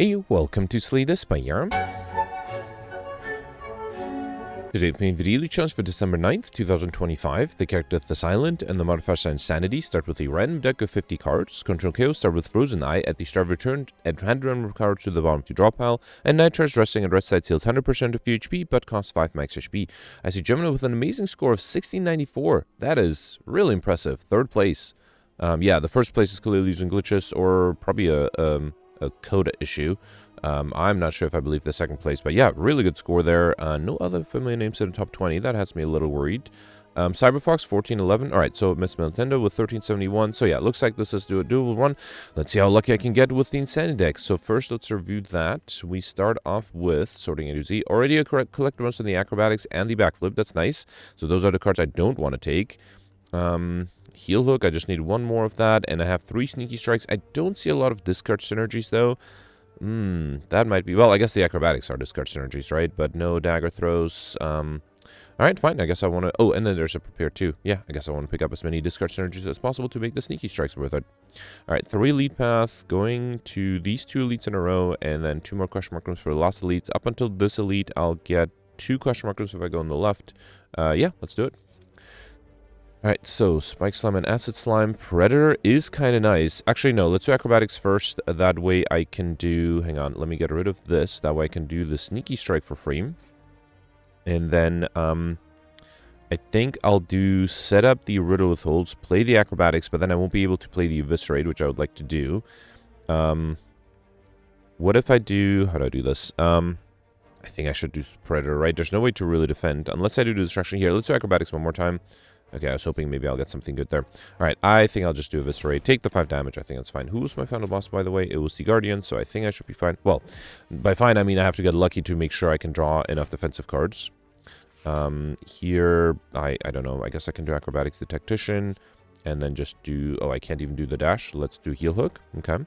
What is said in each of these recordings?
Hey, welcome to Spire December. Today playing the daily challenge for December 9th, 2025. The character The Silent and the modifiers Insanity start with a random deck of 50 cards. Control KO start with Frozen Eye. At the start of return, add random cards to the bottom of the draw pile. And Nightmares resting at red side seals 100% of HP, but costs 5 max HP. I see Gemini with an amazing score of 1694. That is really impressive. Third place. Yeah, the first place is clearly using glitches or probably a coda issue. I'm not sure if I believe the second place, but yeah, really good score there. No other familiar names in the top 20. That has me a little worried. Cyberfox 1411. All right, so Miss Nintendo with 1371. So yeah, looks like this is a doable run. Let's see how lucky I can get with the Insanity deck. So first, let's review that. We start off with Sorting A to Z. Already collected most of the acrobatics and the backflip. That's nice. So those are the cards I don't want to take. Heel Hook, I just need one more of that, and I have 3 Sneaky Strikes. I don't see a lot of discard synergies, though. That might be... Well, I guess the acrobatics are discard synergies, right? But no dagger throws. Alright, fine. I guess I want to... Oh, and then there's a Prepare, too. Yeah, I guess I want to pick up as many discard synergies as possible to make the Sneaky Strikes worth it. Alright, 3 Elite Path, going to these 2 Elites in a row, and then 2 more question mark rooms for the last Elites. Up until this Elite, I'll get 2 question mark rooms if I go on the left. Yeah, let's do it. Alright, so Spike Slime and Acid Slime. Predator is kind of nice. Actually, no, let's do Acrobatics first. That way I can do... Hang on, let me get rid of this. That way I can do the Sneaky Strike for free. And then, I think I'll do set up the Riddle with Holds, play the Acrobatics, but then I won't be able to play the Eviscerate, which I would like to do. What if I do... How do I do this? I think I should do Predator, right? There's no way to really defend, unless I do Destruction here. Let's do Acrobatics one more time. Okay, I was hoping maybe I'll get something good there. Alright, I think I'll just do Eviscerate. Take the 5 damage, I think that's fine. Who was my final boss, by the way? It was the Guardian, so I think I should be fine. Well, by fine, I mean I have to get lucky to make sure I can draw enough defensive cards. Here, I don't know. I guess I can do Acrobatics, the Tactician, and then just do... Oh, I can't even do the dash. Let's do Heel Hook. Okay.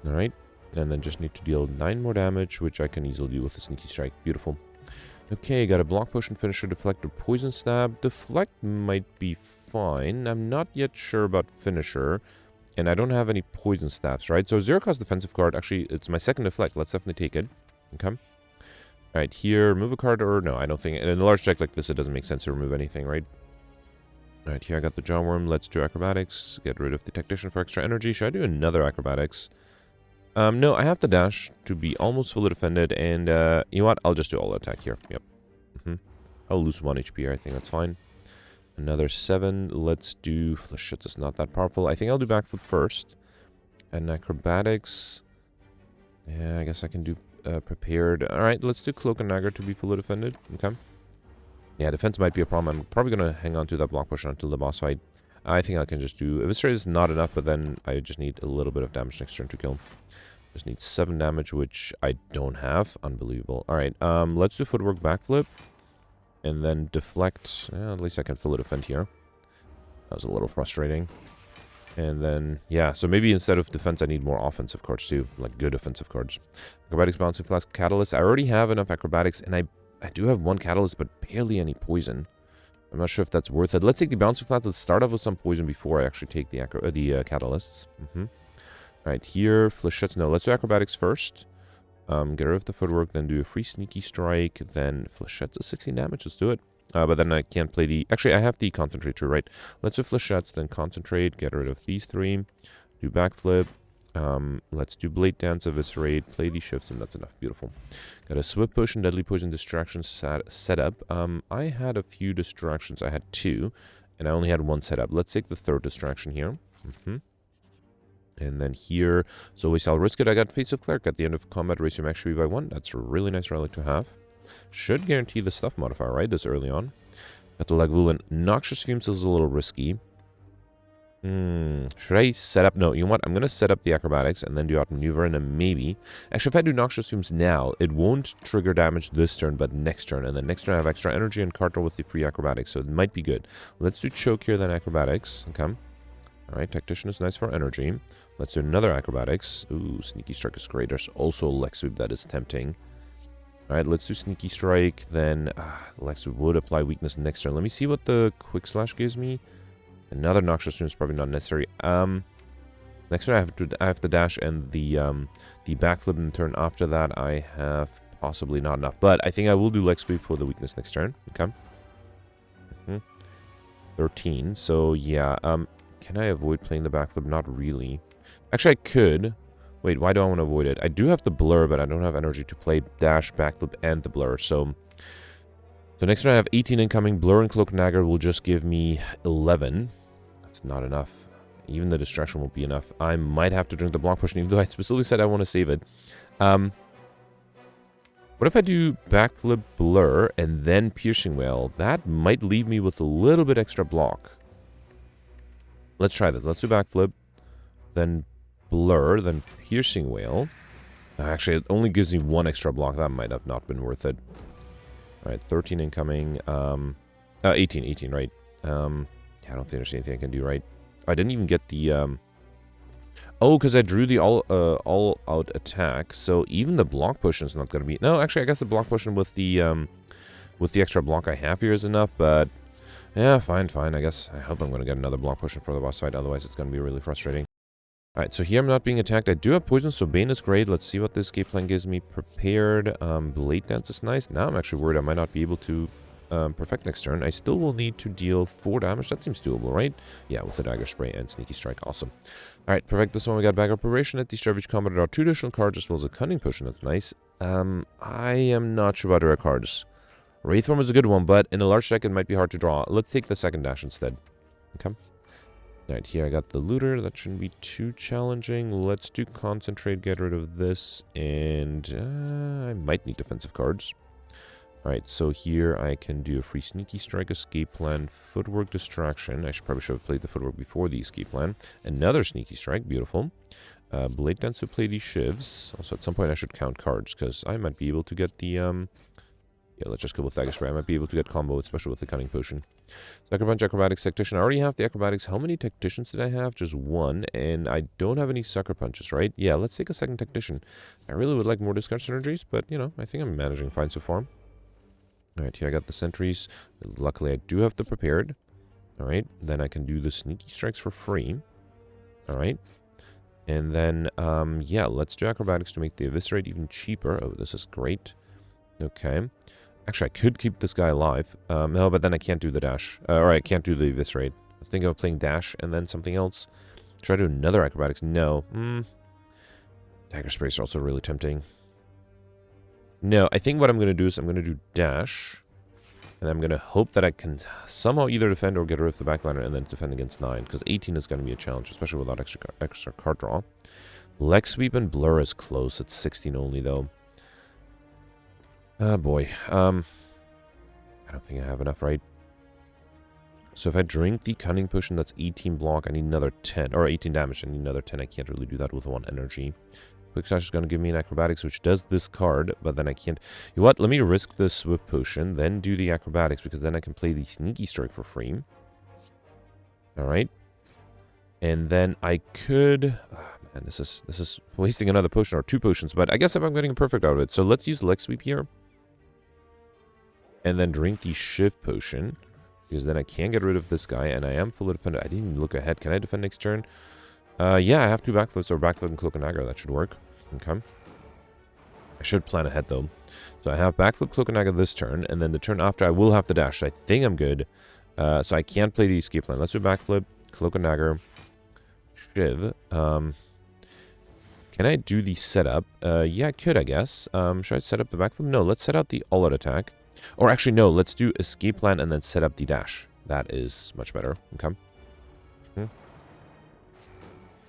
Alright, and then just need to deal 9 more damage, which I can easily do with a Sneaky Strike. Beautiful. Okay, got a Block Potion, Finisher, Deflect, or Poison Stab. Deflect might be fine. I'm not yet sure about Finisher. And I don't have any Poison Stabs, right? So 0-cost defensive card. Actually, it's my second Deflect. Let's definitely take it. Okay. Alright, here, remove a card, or no, I don't think... In a large deck like this, it doesn't make sense to remove anything, right? Alright, here I got the Jawworm. Let's do Acrobatics. Get rid of the Tactician for extra energy. Should I do another Acrobatics? No, I have the dash to be almost fully defended, and, you know what? I'll just do all attack here. Yep. I'll lose 1 HP here. I think that's fine. Another 7. Let's do... Shit, it's not that powerful. I think I'll do Backflip first. And Acrobatics... Yeah, I guess I can do Prepared. Alright, let's do Cloak and Dagger to be fully defended. Okay. Yeah, defense might be a problem. I'm probably going to hang on to that Block Push until the boss fight. I think I can just do... Eviscerate is not enough, but then I just need a little bit of damage next turn to kill. Just need 7 damage, which I don't have. Unbelievable. Alright, let's do Footwork Backflip. And then Deflect. At least I can fully defend here. That was a little frustrating. And then, yeah, so maybe instead of defense, I need more offensive cards too. Like good offensive cards. Acrobatics, Bouncing Flask, Catalyst. I already have enough Acrobatics, and I do have 1 Catalyst, but barely any Poison. I'm not sure if that's worth it. Let's take the Bouncing Flask. Let's start off with some Poison before I actually take the Catalysts. Alright, here, Flechettes. No, let's do Acrobatics first. Get rid of the Footwork, then do a free Sneaky Strike, then Flechettes is 16 damage. Let's do it. But then I can't play the... Actually, I have the Concentrate too, right? Let's do Flechettes, then Concentrate, get rid of these 3. Do Backflip. Let's do Blade Dance, Eviscerate, play these shifts, and that's enough. Beautiful. Got a Swift Push and Deadly Poison Distraction set up. I had a few distractions. I had 2, and I only had 1 set up. Let's take the 3rd distraction here. And then here, so always I'll risk it. I got Face of Cleric at the end of combat, raise your max HP by 1. That's a really nice relic to have. Should guarantee the stuff modifier, right? This early on. Got the Lagavulin. Noxious Fumes is a little risky. Should I set up? No, you know what? I'm going to set up the Acrobatics and then do Outmaneuver, and then maybe... Actually, if I do Noxious Fumes now, it won't trigger damage this turn, but next turn. And then next turn I have extra energy and card draw with the free Acrobatics, so it might be good. Let's do Choke here, then Acrobatics. Okay. Alright, Tactician is nice for energy. Let's do another Acrobatics. Ooh, Sneaky Strike is great. There's also Leg Sweep that is tempting. Alright, let's do Sneaky Strike. Then, Leg Sweep would apply weakness next turn. Let me see what the Quick Slash gives me. Another Noxious Fume is probably not necessary. Next turn I have to dash, and the backflip in the turn after that I have possibly not enough. But I think I will do leg sweep for the weakness next turn. Okay. 13. So yeah, can I avoid playing the backflip? Not really. Actually, I could. Wait, why do I want to avoid it? I do have the blur, but I don't have energy to play dash, backflip, and the blur. So next turn I have 18 incoming. Blur and Cloak and Dagger will just give me 11. That's not enough. Even the distraction won't be enough. I might have to drink the block potion, even though I specifically said I want to save it. What if I do backflip, blur, and then piercing wail? That might leave me with a little bit extra block. Let's try this. Let's do backflip, then blur, then piercing wail. Actually, it only gives me one extra block. That might have not been worth it. All right, 13 incoming. 18, right? Yeah, I don't think there's anything I can do, right? I didn't even get the oh, because I drew the all-out attack, so even the block potion is not going to be... No, actually, I guess the block potion with the extra block I have here is enough, but... Yeah, fine. I guess I hope I'm going to get another block potion for the boss fight, otherwise it's going to be really frustrating. Alright, so here I'm not being attacked. I do have poison, so Bane is great. Let's see what this escape plan gives me. Prepared. Blade Dance is nice. Now I'm actually worried I might not be able to perfect next turn. I still will need to deal 4 damage. That seems doable, right? Yeah, with the Dagger Spray and Sneaky Strike. Awesome. Alright, perfect this one. We got Bag Preparation. At the start of each combat, draw 2 additional cards as well as a Cunning Potion. That's nice. I am not sure about the rare cards. Wraithform is a good one, but in a large deck it might be hard to draw. Let's take the second dash instead. Okay. Alright, here I got the Looter. That shouldn't be too challenging. Let's do Concentrate, get rid of this, and I might need defensive cards. Alright, so here I can do a free Sneaky Strike, Escape Plan, Footwork, Distraction. I probably should have played the Footwork before the Escape Plan. Another Sneaky Strike, beautiful. Blade Dance to play these Shivs. Also, at some point I should count cards, because I might be able to get the... Yeah, let's just go with Dagger Spray. I might be able to get combo, especially with the Cunning Potion. Sucker Punch, Acrobatics, Tactician. I already have the Acrobatics. How many Tacticians did I have? Just one. And I don't have any Sucker Punches, right? Yeah, let's take a second Tactician. I really would like more discard synergies, but, you know, I think I'm managing fine so far. Alright, here I got the Sentries. Luckily, I do have the Prepared. Alright, then I can do the Sneaky Strikes for free. Alright. And then, yeah, let's do Acrobatics to make the Eviscerate even cheaper. Oh, this is great. Okay. Actually, I could keep this guy alive. No, but then I can't do the dash. Or I can't do the Eviscerate. I was thinking of playing dash and then something else. Try to do another Acrobatics. No. Dagger Sprays are also really tempting. No, I think what I'm going to do is I'm going to do dash. And I'm going to hope that I can somehow either defend or get rid of the backliner and then defend against 9. Because 18 is going to be a challenge, especially without extra card draw. Leg Sweep and Blur is close. It's 16 only, though. Oh boy, I don't think I have enough, right? So if I drink the Cunning Potion, that's 18 block, I need another 10, or 18 damage, I need another 10, I can't really do that with 1 energy. Quick Slash is going to give me an Acrobatics, which does this card, but then I can't... You know what, let me risk the Swift Potion, then do the Acrobatics, because then I can play the Sneaky Strike for free. Alright. And then I could... Oh, man, this is wasting another potion, or 2 potions, but I guess if I'm getting a perfect out of it. So let's use Leg Sweep here. And then drink the Shift Potion. Because then I can get rid of this guy. And I am fully dependent. I didn't even look ahead. Can I defend next turn? Yeah, I have 2 backflips or backflip and Cloak and Dagger. That should work. Okay. I should plan ahead though. So I have backflip, Cloak and Dagger this turn. And then the turn after I will have the dash. So I think I'm good. So I can't play the escape plan. Let's do backflip, Cloak and Dagger, Shiv. Can I do the setup? Yeah, I could, I guess. Should I set up the backflip? No, let's set out the all-out attack. Or actually, no, let's do escape plan and then set up the dash. That is much better. Okay.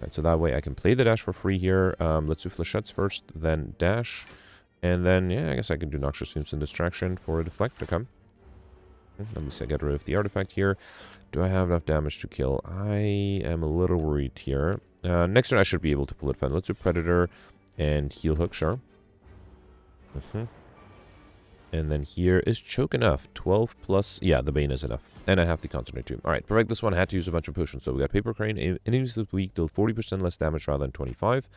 Right, so that way I can play the dash for free here. Let's do Flechettes first, then dash. And then, yeah, I guess I can do Noxious Fumes and Distraction for a deflect. Okay. Let me see, I get rid of the artifact here. Do I have enough damage to kill? I am a little worried here. Next turn I should be able to full defend. Let's do Predator and Heel Hook, sure. And then here is Choke enough. 12 plus... Yeah, the Bane is enough. And I have the Concentrate too. Alright, perfect. This one I had to use a bunch of potions. So we got Paper Crane. Enemies this week deal 40% less damage rather than 25.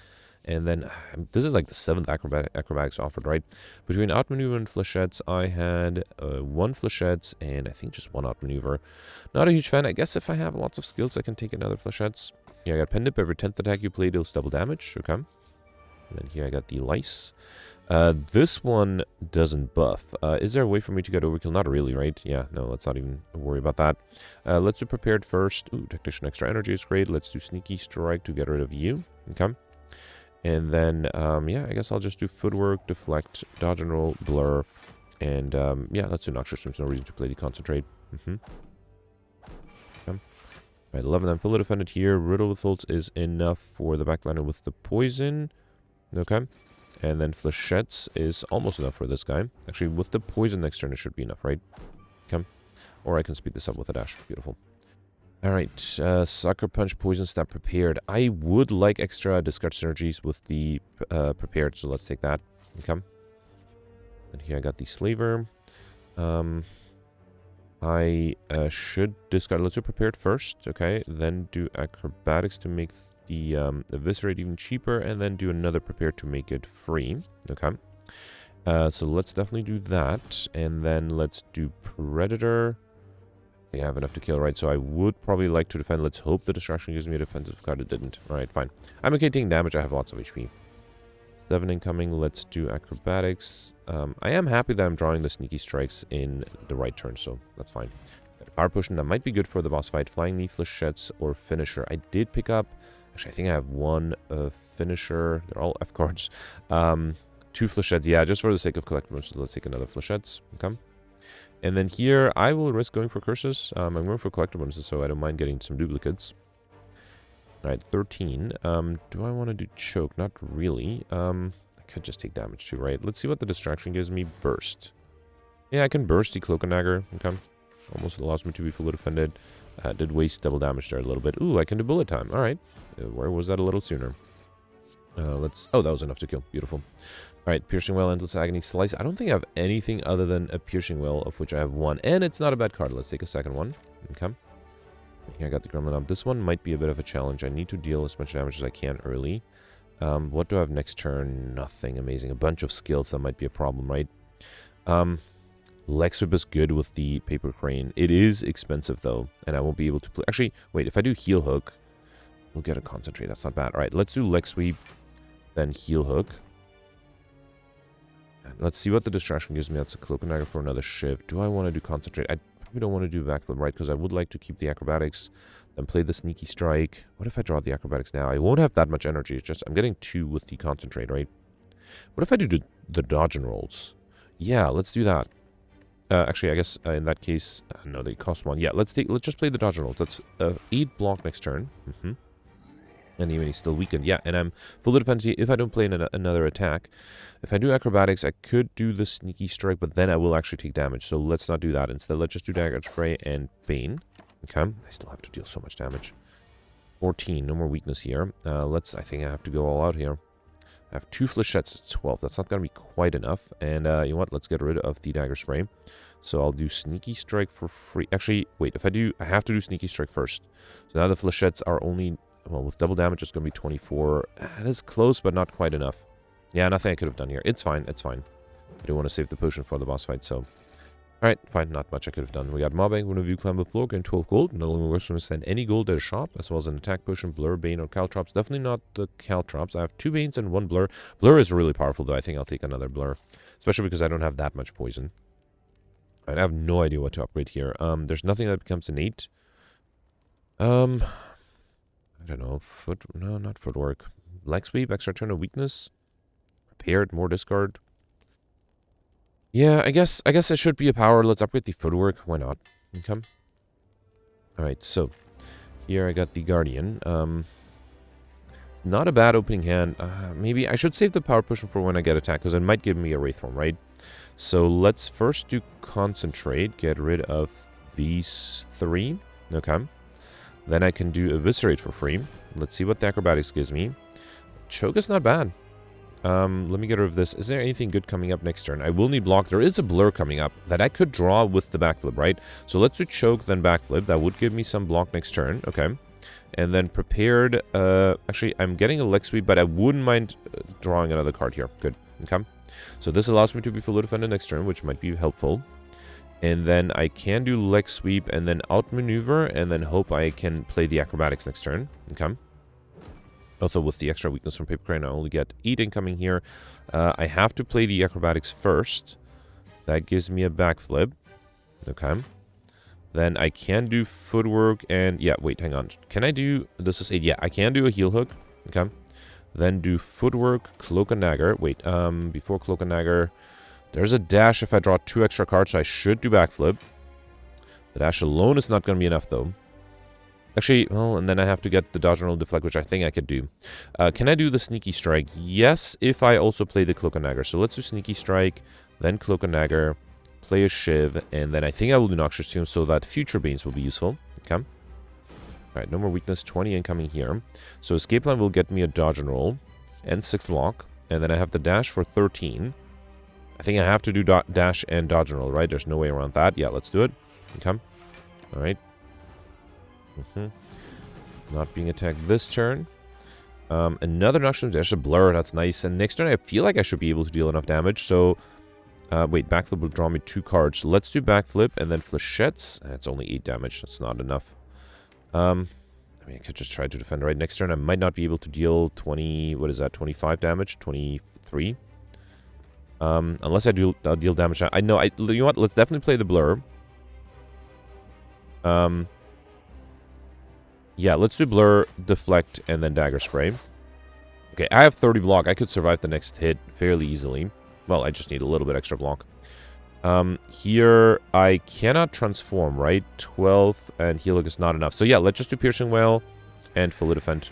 And then, this is like the 7th acrobatics offered, right? Between Outmaneuver and Flechettes, I had 1 Flechettes and I think just 1 Outmaneuver. Not a huge fan. I guess if I have lots of skills, I can take another Flechettes. Here I got Pen Dip. Every 10th attack you play deals double damage. Okay. And then here I got the Lice. This one doesn't buff. Is there a way for me to get overkill? Not really, right? Yeah, no, let's not even worry about that. Let's do Prepared first. Ooh, Tactician Extra Energy is great. Let's do Sneaky Strike to get rid of you. Okay. And then, yeah, I guess I'll just do Footwork, Deflect, Dodge and Roll, Blur. And, yeah, let's do Noxious Swim. No reason to play the Concentrate. Okay. Right, 11 then fully defended here. Riddle with Holds is enough for the backliner with the poison. Okay. And then Flechettes is almost enough for this guy. Actually, with the poison next turn, it should be enough, right? Okay. Or I can speed this up with a dash. Beautiful. Alright, Sucker Punch, Poison Stab prepared. I would like extra discard synergies with the prepared, so let's take that. Okay. And here I got the Slaver. I should discard. Let's do Prepared first, okay? Then do Acrobatics to make the Eviscerate even cheaper, and then do another Prepared to make it free, okay? So let's definitely do that, and then let's do Predator. I think I have enough to kill, right? So I would probably like to defend. Let's hope the Distraction gives me a defensive card. It didn't. Alright, fine. I'm okay taking damage. I have lots of HP. 7 incoming. Let's do Acrobatics. I am happy that I'm drawing the Sneaky Strikes in the right turn, so that's fine. Power Potion, that might be good for the boss fight. Flying Knee, Flechettes, or Finisher. I did pick up... Actually, I think I have one Finisher. They're all F cards. 2 Flechettes. Yeah, just for the sake of collectibles, let's take another Flechettes. Okay. And then here, I will risk going for Curses. I'm going for collectibles, so I don't mind getting some duplicates. Alright, 13. Do I want to do Choke? Not really. I could just take damage too, right? Let's see what the Distraction gives me. Burst. Yeah, I can burst the Cloak and Dagger. Okay. Almost allows me to be fully defended. Did waste double damage there a little bit. Ooh, I can do Bullet Time. Alright. Where was that a little sooner? Let's... Oh, that was enough to kill. Beautiful. Alright, Piercing Well, Endless Agony, Slice. I don't think I have anything other than a Piercing Well, of which I have one. And it's not a bad card. Let's take a second one. Okay. Here I got the Gremlin up. This one might be a bit of a challenge. I need to deal as much damage as I can early. What do I have next turn? Nothing amazing. A bunch of skills. That might be a problem, right? Lex Whip is good with the Paper Crane. It is expensive, though. And I won't be able to play... Actually, wait. If I do Heal Hook, we'll get a Concentrate. That's not bad. Alright, let's do Lex Sweep, then Heal Hook. Let's see what the Distraction gives me. That's a Cloak and Dagger for another Shiv. Do I want to do Concentrate? I probably don't want to do Backflip, right? Because I would like to keep the Acrobatics, then play the Sneaky Strike. What if I draw the Acrobatics now? I won't have that much energy. It's just I'm getting 2 with the Concentrate, right? What if I do the Dodge and Rolls? Yeah, let's do that. Actually, I guess in that case, no, they cost 1. Yeah, let's just play the Dodge and Rolls. That's 8 block next turn. And even he's still weakened. Yeah, and I'm fully defensive if I don't play another attack. If I do Acrobatics, I could do the Sneaky Strike, but then I will actually take damage. So let's not do that. Instead, let's just do Dagger Spray and Bane. Okay, I still have to deal so much damage. 14, no more weakness here. I think I have to go all out here. I have 2 Flechettes at 12. That's not going to be quite enough. And you know what? Let's get rid of the Dagger Spray. So I'll do Sneaky Strike for free. Actually, wait. If I do, I have to do Sneaky Strike first. So now the Flechettes are only... Well, with double damage, it's going to be 24. That is close, but not quite enough. Yeah, nothing I could have done here. It's fine. It's fine. I do want to save the potion for the boss fight, so... Alright, fine. Not much I could have done. We got Mobbing, One of You Climb the Floor, getting 12 gold. Not only works when we send any gold at a shop, as well as an attack potion, Blur, Bane, or Caltrops. Definitely not the Caltrops. I have 2 Banes and 1 Blur. Blur is really powerful, though. I think I'll take another Blur. Especially because I don't have that much poison. I have no idea what to upgrade here. There's nothing that becomes innate. I don't know. No, not Footwork. Leg Sweep, extra turn of weakness. Prepared, more discard. Yeah, I guess it should be a power. Let's upgrade the Footwork. Why not? Okay. Alright, so here I got the Guardian. Not a bad opening hand. Maybe I should save the power potion for when I get attacked, because it might give me a Wraith Form, right? So let's first do Concentrate. Get rid of these 3. Okay. Then I can do Eviscerate for free. Let's see what the Acrobatics gives me. Choke is not bad. Let me get rid of this. Is there anything good coming up next turn? I will need block. There is a Blur coming up that I could draw with the Backflip, right? So let's do Choke, then Backflip. That would give me some block next turn. Okay. And then Prepared. Actually, I'm getting a Leg Sweep, but I wouldn't mind drawing another card here. Good. Okay. So this allows me to be fully defended next turn, which might be helpful. And then I can do Leg Sweep and then outmaneuver and then hope I can play the Acrobatics next turn. Okay. Also, with the extra weakness from Paper Crane, I only get 8 incoming here. I have to play the acrobatics first. That gives me a backflip. Okay. Then I can do footwork and... Yeah, wait, hang on. Can I do... This is 8. Yeah, I can do a heel hook. Okay. Then do footwork, cloak and dagger. Wait, before cloak and dagger... There's a dash if I draw 2 extra cards, so I should do backflip. The dash alone is not going to be enough, though. Actually, well, and then I have to get the dodge and roll deflect, which I think I could do. Can I do the sneaky strike? Yes, if I also play the cloak and dagger. So let's do sneaky strike, then cloak and dagger, play a shiv, and then I think I will do noxious tomb so that future banes will be useful. Okay. Alright, no more weakness, 20 incoming here. So escape line will get me a dodge and roll, and 6 block, and then I have the dash for 13. I think I have to do dash and dodge and roll, right? There's no way around that. Yeah, let's do it. Okay. Alright. Not being attacked this turn. Another noxious. There's a blur. That's nice. And next turn, I feel like I should be able to deal enough damage. So, wait, backflip will draw me 2 cards. So let's do backflip and then flechettes. That's only 8 damage. That's not enough. I mean, I could just try to defend. Right, next turn, I might not be able to deal 20. What is that? 25 damage. 23. Unless I do deal damage. I know. You know what? Let's definitely play the blur. Yeah, let's do blur, deflect, and then dagger spray. Okay, I have 30 block. I could survive the next hit fairly easily. Well, I just need a little bit extra block. Here, I cannot transform, right? 12 and heal is not enough. So yeah, let's just do piercing wail and fully defend.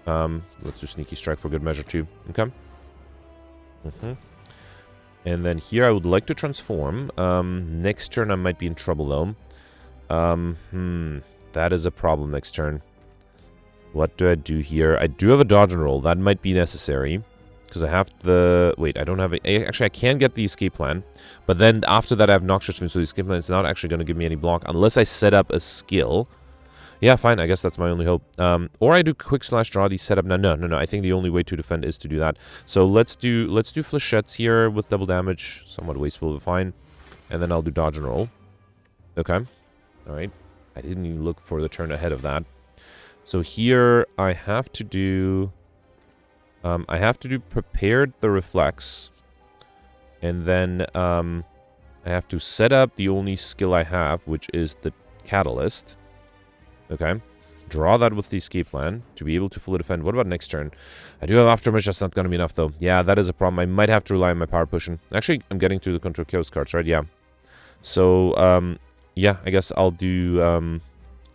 Let's do sneaky strike for good measure too. Okay. And then here, I would like to transform. Next turn, I might be in trouble though. That is a problem next turn. What do I do here? I do have a dodge and roll. That might be necessary. Because I have the... Wait, I don't have... Actually, I can get the escape plan. But then after that, I have noxious tomb. So the escape plan is not actually going to give me any block. Unless I set up a skill. Yeah, fine. I guess that's my only hope. Or I do quick slash draw the setup. No. I think the only way to defend is to do that. So let's do flechettes here with double damage. Somewhat wasteful, but fine. And then I'll do dodge and roll. Okay. Alright. I didn't even look for the turn ahead of that. So here I have to do prepared the reflex. And then I have to set up the only skill I have, which is the catalyst. Okay. Draw that with the escape plan to be able to fully defend. What about next turn? I do have aftermath, that's not going to be enough though. Yeah, that is a problem. I might have to rely on my power potion. Actually, I'm getting to the control chaos cards, right? Yeah. So yeah, I guess I'll do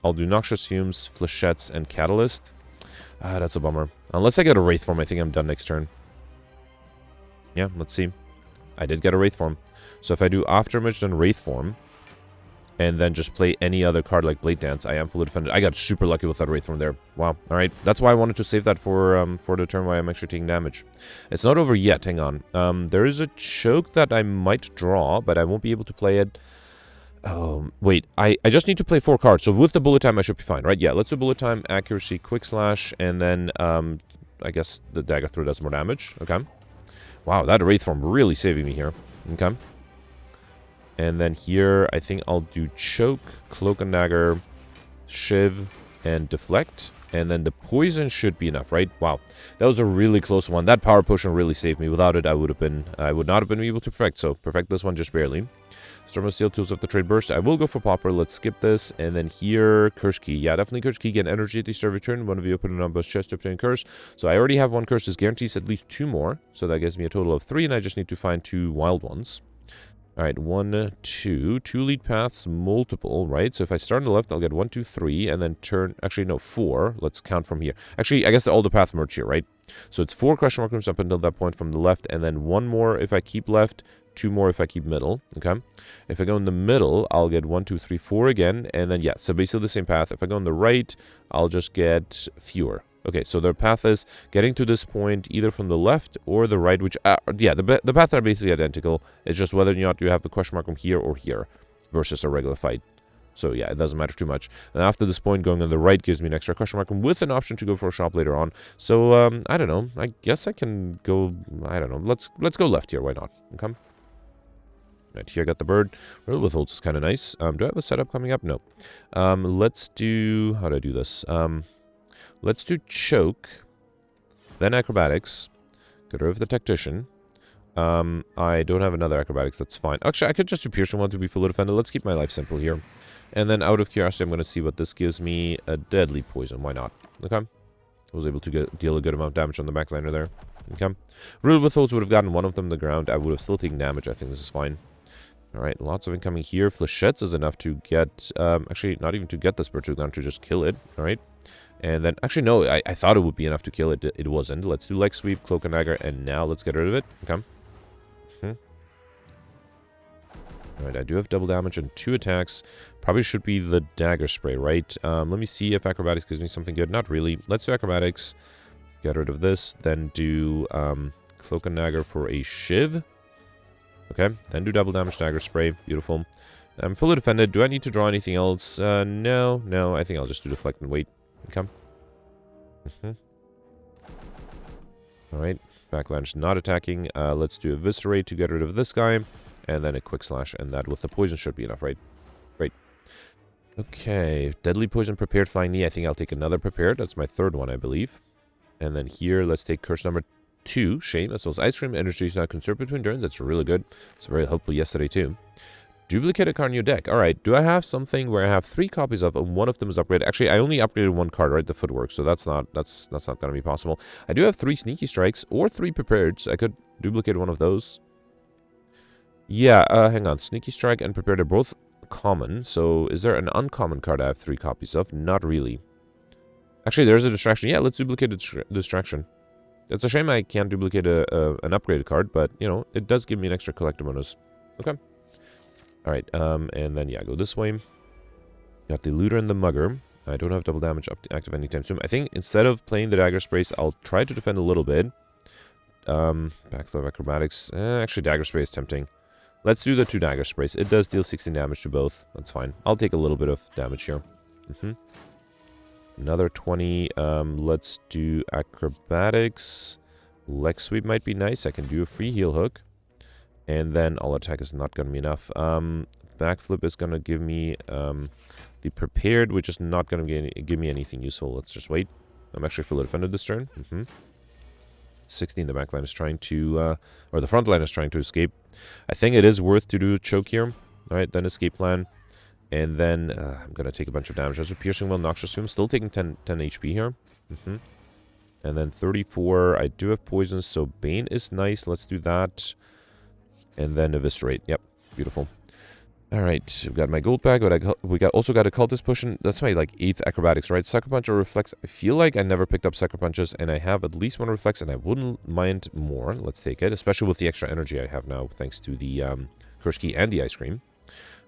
noxious fumes, flechettes, and catalyst. That's a bummer. Unless I get a wraith form, I think I'm done next turn. Yeah, let's see. I did get a wraith form. So if I do aftermath, then wraith form, and then just play any other card like Blade Dance, I am fully defended. I got super lucky with that wraith form there. Wow. All right, that's why I wanted to save that for the turn where I'm actually taking damage. It's not over yet. Hang on. There is a choke that I might draw, but I won't be able to play it. Oh, wait, I just need to play 4 cards, so with the bullet time I should be fine, right? Yeah, let's do bullet time, accuracy, quick slash, and then, I guess the dagger throw does more damage, okay? Wow, that wraith form really saving me here, okay? And then here, I think I'll do choke, cloak and dagger, shiv, and deflect, and then the poison should be enough, right? Wow, that was a really close one. That power potion really saved me. Without it, I would not have been able to perfect, so perfect this one just barely. Storm of Steel, Tools of the Trade Burst. I will go for Popper. Let's skip this. And then here, Curse Key. Yeah, definitely Curse Key. Get energy at the start of your turn. One of you open it on both chest to obtain Curse. So I already have 1 Curse. This guarantees at least 2 more. So that gives me a total of 3, and I just need to find 2 wild ones. Alright, 1, 2. 2 lead paths, multiple, right? So if I start on the left, I'll get 1, 2, 3, and then turn... Actually, no, 4. Let's count from here. Actually, I guess all the paths merge here, right? So it's 4 question mark rooms up until that point from the left, and then 1 more if I keep left, 2 more if I keep middle, okay? If I go in the middle, I'll get 1, 2, 3, 4 again, and then, yeah, so basically the same path. If I go on the right, I'll just get fewer. Okay, so the path is getting to this point either from the left or the right, which, yeah, the paths are basically identical. It's just whether or not you have the question mark from here or here versus a regular fight. So, yeah, it doesn't matter too much. And after this point, going on the right gives me an extra question mark with an option to go for a shop later on. So, I don't know. I guess I can go, I don't know. Let's go left here. Why not? Okay. Right, here I got the bird. Riddle withholds is kind of nice. Do I have a setup coming up? No. Let's do... How do I do this? Let's do choke. then acrobatics. Get rid of the tactician. I don't have another acrobatics, that's fine. Actually, I could just do piercing one to be fully defended. Let's keep my life simple here. And then out of curiosity, I'm going to see what this gives me. A deadly poison, why not? Okay. I was able to deal a good amount of damage on the backliner there. Okay. Rule withholds would have gotten one of them to the ground. I would have still taken damage. I think this is fine. Alright, lots of incoming here. Flechettes is enough to get... actually, not even to get this bird to the ground, to just kill it. Alright. And then... Actually, no, I thought it would be enough to kill it. It wasn't. Let's do leg sweep, cloak and dagger, and now let's get rid of it. Okay. Alright, I do have double damage and 2 attacks. Probably should be the dagger spray, right? Let me see if acrobatics gives me something good. Not really. Let's do acrobatics. Get rid of this. Then do cloak and dagger for a shiv. Okay. Then do double damage dagger spray. Beautiful. I'm fully defended. Do I need to draw anything else? No. No, I think I'll just do deflect and wait. Okay. Alright. Backline's not attacking. Let's do eviscerate to get rid of this guy. And then a quick slash, and that with the poison should be enough, right? Great. Okay, deadly poison prepared flying knee. I think I'll take another prepared. That's my third one, I believe. And then here, let's take curse number 2, shame, as well as ice cream. Energy is not conserved between turns. That's really good. It's very helpful yesterday too. Duplicate a card in your deck. All right, do I have something where I have 3 copies of, and one of them is upgraded? Actually, I only upgraded 1 card, right? The footwork, so that's not going to be possible. I do have 3 sneaky strikes or 3 prepareds. I could duplicate one of those. Yeah, hang on. Sneaky Strike and Prepared are both common. So, is there an uncommon card I have 3 copies of? Not really. Actually, there's a distraction. Yeah, let's duplicate a distraction. It's a shame I can't duplicate an upgraded card, but, you know, it does give me an extra collector bonus. Okay. Alright, and then, yeah, go this way. Got the Looter and the Mugger. I don't have double damage up to active anytime soon. I think instead of playing the Dagger Sprays, I'll try to defend a little bit. Backflip acrobatics. Actually, Dagger Spray is tempting. Let's do the 2 dagger sprays. It does deal 16 damage to both. That's fine. I'll take a little bit of damage here. Another 20. Let's do acrobatics. Leg sweep might be nice. I can do a free heal hook. And then all attack is not going to be enough. Backflip is going to give me the prepared, which is not going to give me anything useful. Let's just wait. I'm actually fully defended this turn. 16, the back line is trying to, or the front line is trying to escape. I think it is worth to do a choke here. Alright, then escape plan. And then I'm going to take a bunch of damage. There's a piercing well, noxious fume. Still taking 10 HP here. And then 34. I do have poisons, so Bane is nice. Let's do that. And then eviscerate. Yep, beautiful. Alright, we've got my gold bag, but we also got a cultist potion. That's my, like, 8th acrobatics, right? Sucker Punch or Reflex. I feel like I never picked up Sucker Punches, and I have at least 1 Reflex, and I wouldn't mind more. Let's take it, especially with the extra energy I have now, thanks to the Curse Key and the Ice Cream.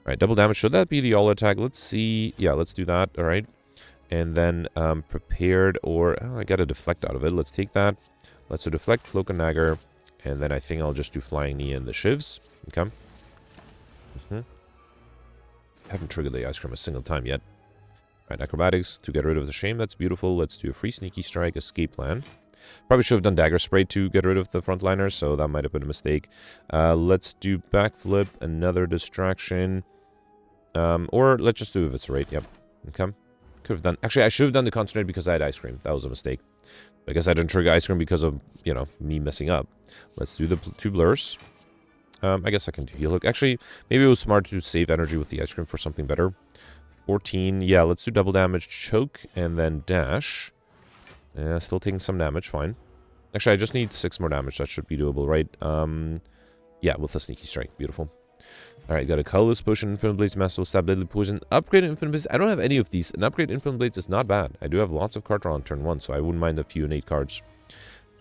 Alright, double damage. Should that be the all attack? Let's see. Yeah, let's do that. Alright. And then prepared, or... Oh, I got a deflect out of it. Let's take that. Let's do deflect, cloak and dagger, and then I think I'll just do flying knee and the shivs. Okay. Haven't triggered the ice cream a single time yet. Alright, acrobatics to get rid of the shame. That's beautiful. Let's do a free sneaky strike, escape plan. Probably should have done dagger spray to get rid of the frontliner, so that might have been a mistake. Let's do backflip, another distraction. Or let's just do eviscerate. Yep. Okay. Could have done... Actually, I should have done the concentrate because I had ice cream. That was a mistake. I guess I didn't trigger ice cream because of, you know, me messing up. Let's do the 2 blurs. I guess I can do heal hook. Actually, maybe it was smart to save energy with the ice cream for something better. 14. Yeah, let's do double damage, choke, and then dash. Still taking some damage, fine. Actually, I just need 6 more damage. That should be doable, right? Yeah, with a sneaky strike. Beautiful. Alright, got a colorless potion, infinite blades, master stab, deadly poison, upgrade infinite blades. I don't have any of these. An upgrade infinite blades is not bad. I do have lots of card draw on turn 1, so I wouldn't mind a few innate cards.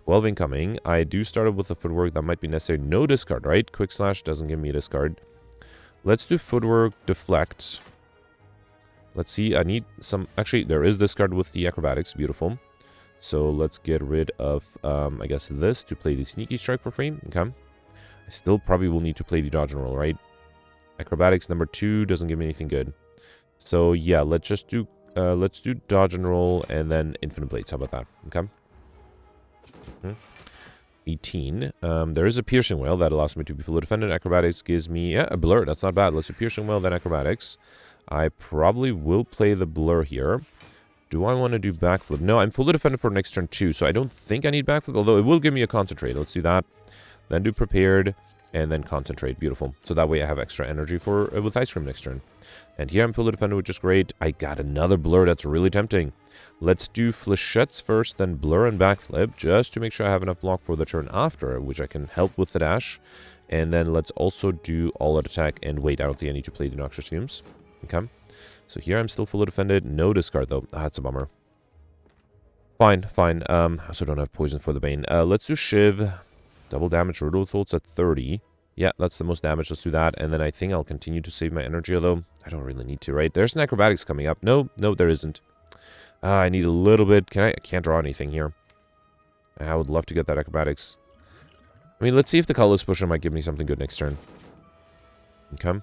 12 incoming. I do start up with the footwork. That might be necessary. No discard, right? Quick slash doesn't give me a discard. Let's do footwork, deflect. Let's see. I need some... Actually, there is discard with the acrobatics. Beautiful. So let's get rid of, I guess, this to play the sneaky strike for free. Okay. I still probably will need to play the dodge and roll, right? Acrobatics number 2 doesn't give me anything good. So yeah, let's just do dodge and roll and then infinite blades. How about that? Okay. 18. There is a piercing whale that allows me to be fully defended. Acrobatics gives me a blur. That's not bad. Let's do piercing whale, then acrobatics. I probably will play the blur here. Do I want to do backflip? No, I'm fully defended for next turn too, so I don't think I need backflip, although it will give me a concentrate. Let's do that. Then do prepared, and then concentrate. Beautiful. So that way I have extra energy for with ice cream next turn. And here I'm fully defended, which is great. I got another blur. That's really tempting. Let's do flechettes first, then blur and backflip, just to make sure I have enough block for the turn after, which I can help with the dash. And then let's also do all-out attack. And wait, I don't think I need to play the Noxious Fumes. Okay. So here I'm still fully defended. No discard, though. Ah, that's a bummer. Fine, fine. I also don't have poison for the Bane. Let's do Shiv. Double damage. Riddle Thoughts at 30. Yeah, that's the most damage. Let's do that. And then I think I'll continue to save my energy, although I don't really need to, right? There's an acrobatics coming up. No, no, there isn't. I need a little bit. I can't draw anything here. I would love to get that acrobatics. I mean, let's see if the colorless pusher might give me something good next turn. Okay.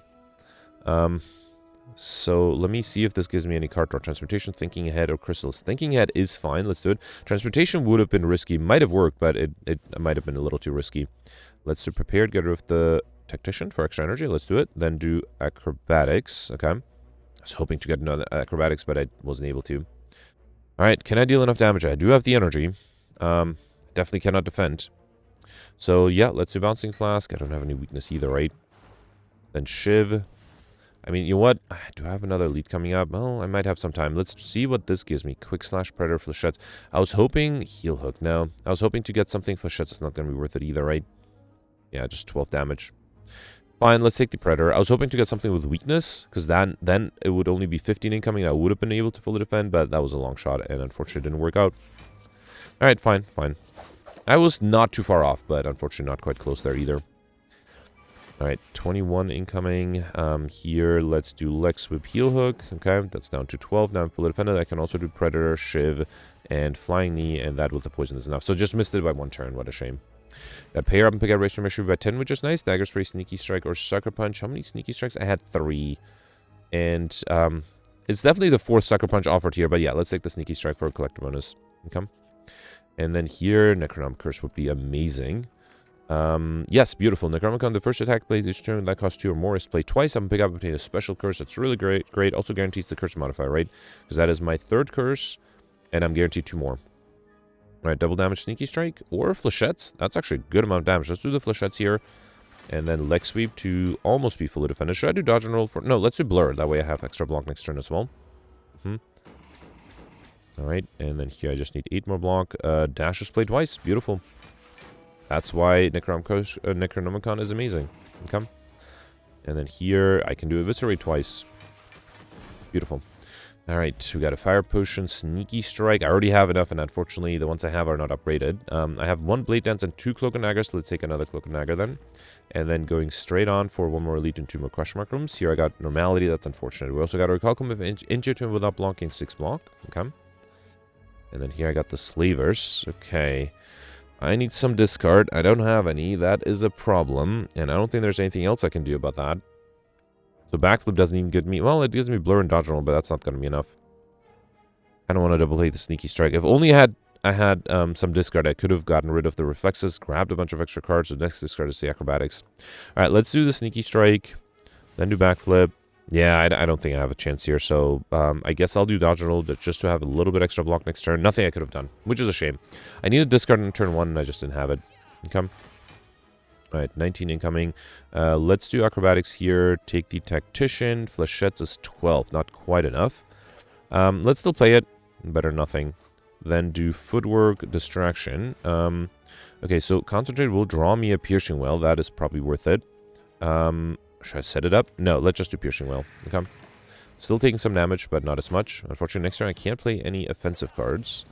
So let me see if this gives me any card draw. Transportation, Thinking Ahead, or Crystals. Thinking Ahead is fine. Let's do it. Transportation would have been risky. Might have worked, but it might have been a little too risky. Let's do Prepared. Get rid of the Tactician for extra energy. Let's do it. Then do Acrobatics. Okay. I was hoping to get another Acrobatics, but I wasn't able to. Alright, can I deal enough damage? I do have the energy. Definitely cannot defend. So, yeah, let's do Bouncing Flask. I don't have any weakness either, right? Then Shiv. I mean, you know what? Do I have another lead coming up? Well, I might have some time. Let's see what this gives me. Quick Slash, Predator, Flechettes. I was hoping... Heel Hook. No. I was hoping to get something. Flechettes is not going to be worth it either, right? Yeah, just 12 damage. Fine, let's take the Predator. I was hoping to get something with weakness, because then it would only be 15 incoming. I would have been able to fully defend, but that was a long shot, and unfortunately it didn't work out. Alright, fine, fine. I was not too far off, but unfortunately not quite close there either. Alright, 21 incoming. Here, let's do Leg Sweep, Heel Hook. Okay, that's down to 12. Now I'm fully defended. I can also do Predator, Shiv, and Flying Knee, and that with the poison is enough. So just missed it by one turn. What a shame. Got Pair Up and pick out Race from Issue by 10, which is nice. Dagger Spray, Sneaky Strike, or Sucker Punch. How many Sneaky Strikes? I had 3. And it's definitely the 4th Sucker Punch offered here. But yeah, let's take the Sneaky Strike for a collector bonus. Okay. And then here, Necronomicon Curse would be amazing. Yes, beautiful. Necronomicon, the first attack played this turn that costs 2 or more is played twice. I'm going to pick up and obtain a special curse. That's really great. Also guarantees the curse modifier, right? Because that is my 3rd curse. And I'm guaranteed 2 more. Alright, double damage Sneaky Strike or Flechettes. That's actually a good amount of damage. Let's do the Flechettes here. And then Leg Sweep to almost be fully defended. Should I do Dodge and Roll for... No, let's do Blur. That way I have extra block next turn as well. Alright, and then here I just need 8 more block. Dash is played twice. Beautiful. That's why Necronomicon is amazing. Okay. And then here I can do Eviscerate twice. Beautiful. Alright, we got a Fire Potion, Sneaky Strike. I already have enough, and unfortunately, the ones I have are not upgraded. I have 1 Blade Dance and 2 Cloak and Dagger, so let's take another Cloak and Dagger then. And then going straight on for 1 more Elite and 2 more Question Mark Rooms. Here I got Normality, that's unfortunate. We also got a Recalcum into turn without blocking 6 block. Okay. And then here I got the Slavers. Okay. I need some discard. I don't have any. That is a problem. And I don't think there's anything else I can do about that. So backflip doesn't even give me... Well, it gives me Blur and Dodge Roll, but that's not going to be enough. I don't want to double play the Sneaky Strike. If only I had some discard, I could have gotten rid of the Reflexes, grabbed a bunch of extra cards. The next discard is the Acrobatics. Alright, let's do the Sneaky Strike. Then do backflip. Yeah, I don't think I have a chance here. So I guess I'll do Dodge and Roll just to have a little bit extra block next turn. Nothing I could have done, which is a shame. I needed discard in turn 1, and I just didn't have it. Okay. Alright, 19 incoming. Let's do Acrobatics here. Take the Tactician. Flechettes is 12. Not quite enough. Let's still play it. Better nothing. Then do Footwork, Distraction. Okay, so Concentrate will draw me a Piercing Well. That is probably worth it. Should I set it up? No, let's just do Piercing Well. Okay. Still taking some damage, but not as much. Unfortunately, next turn I can't play any offensive cards.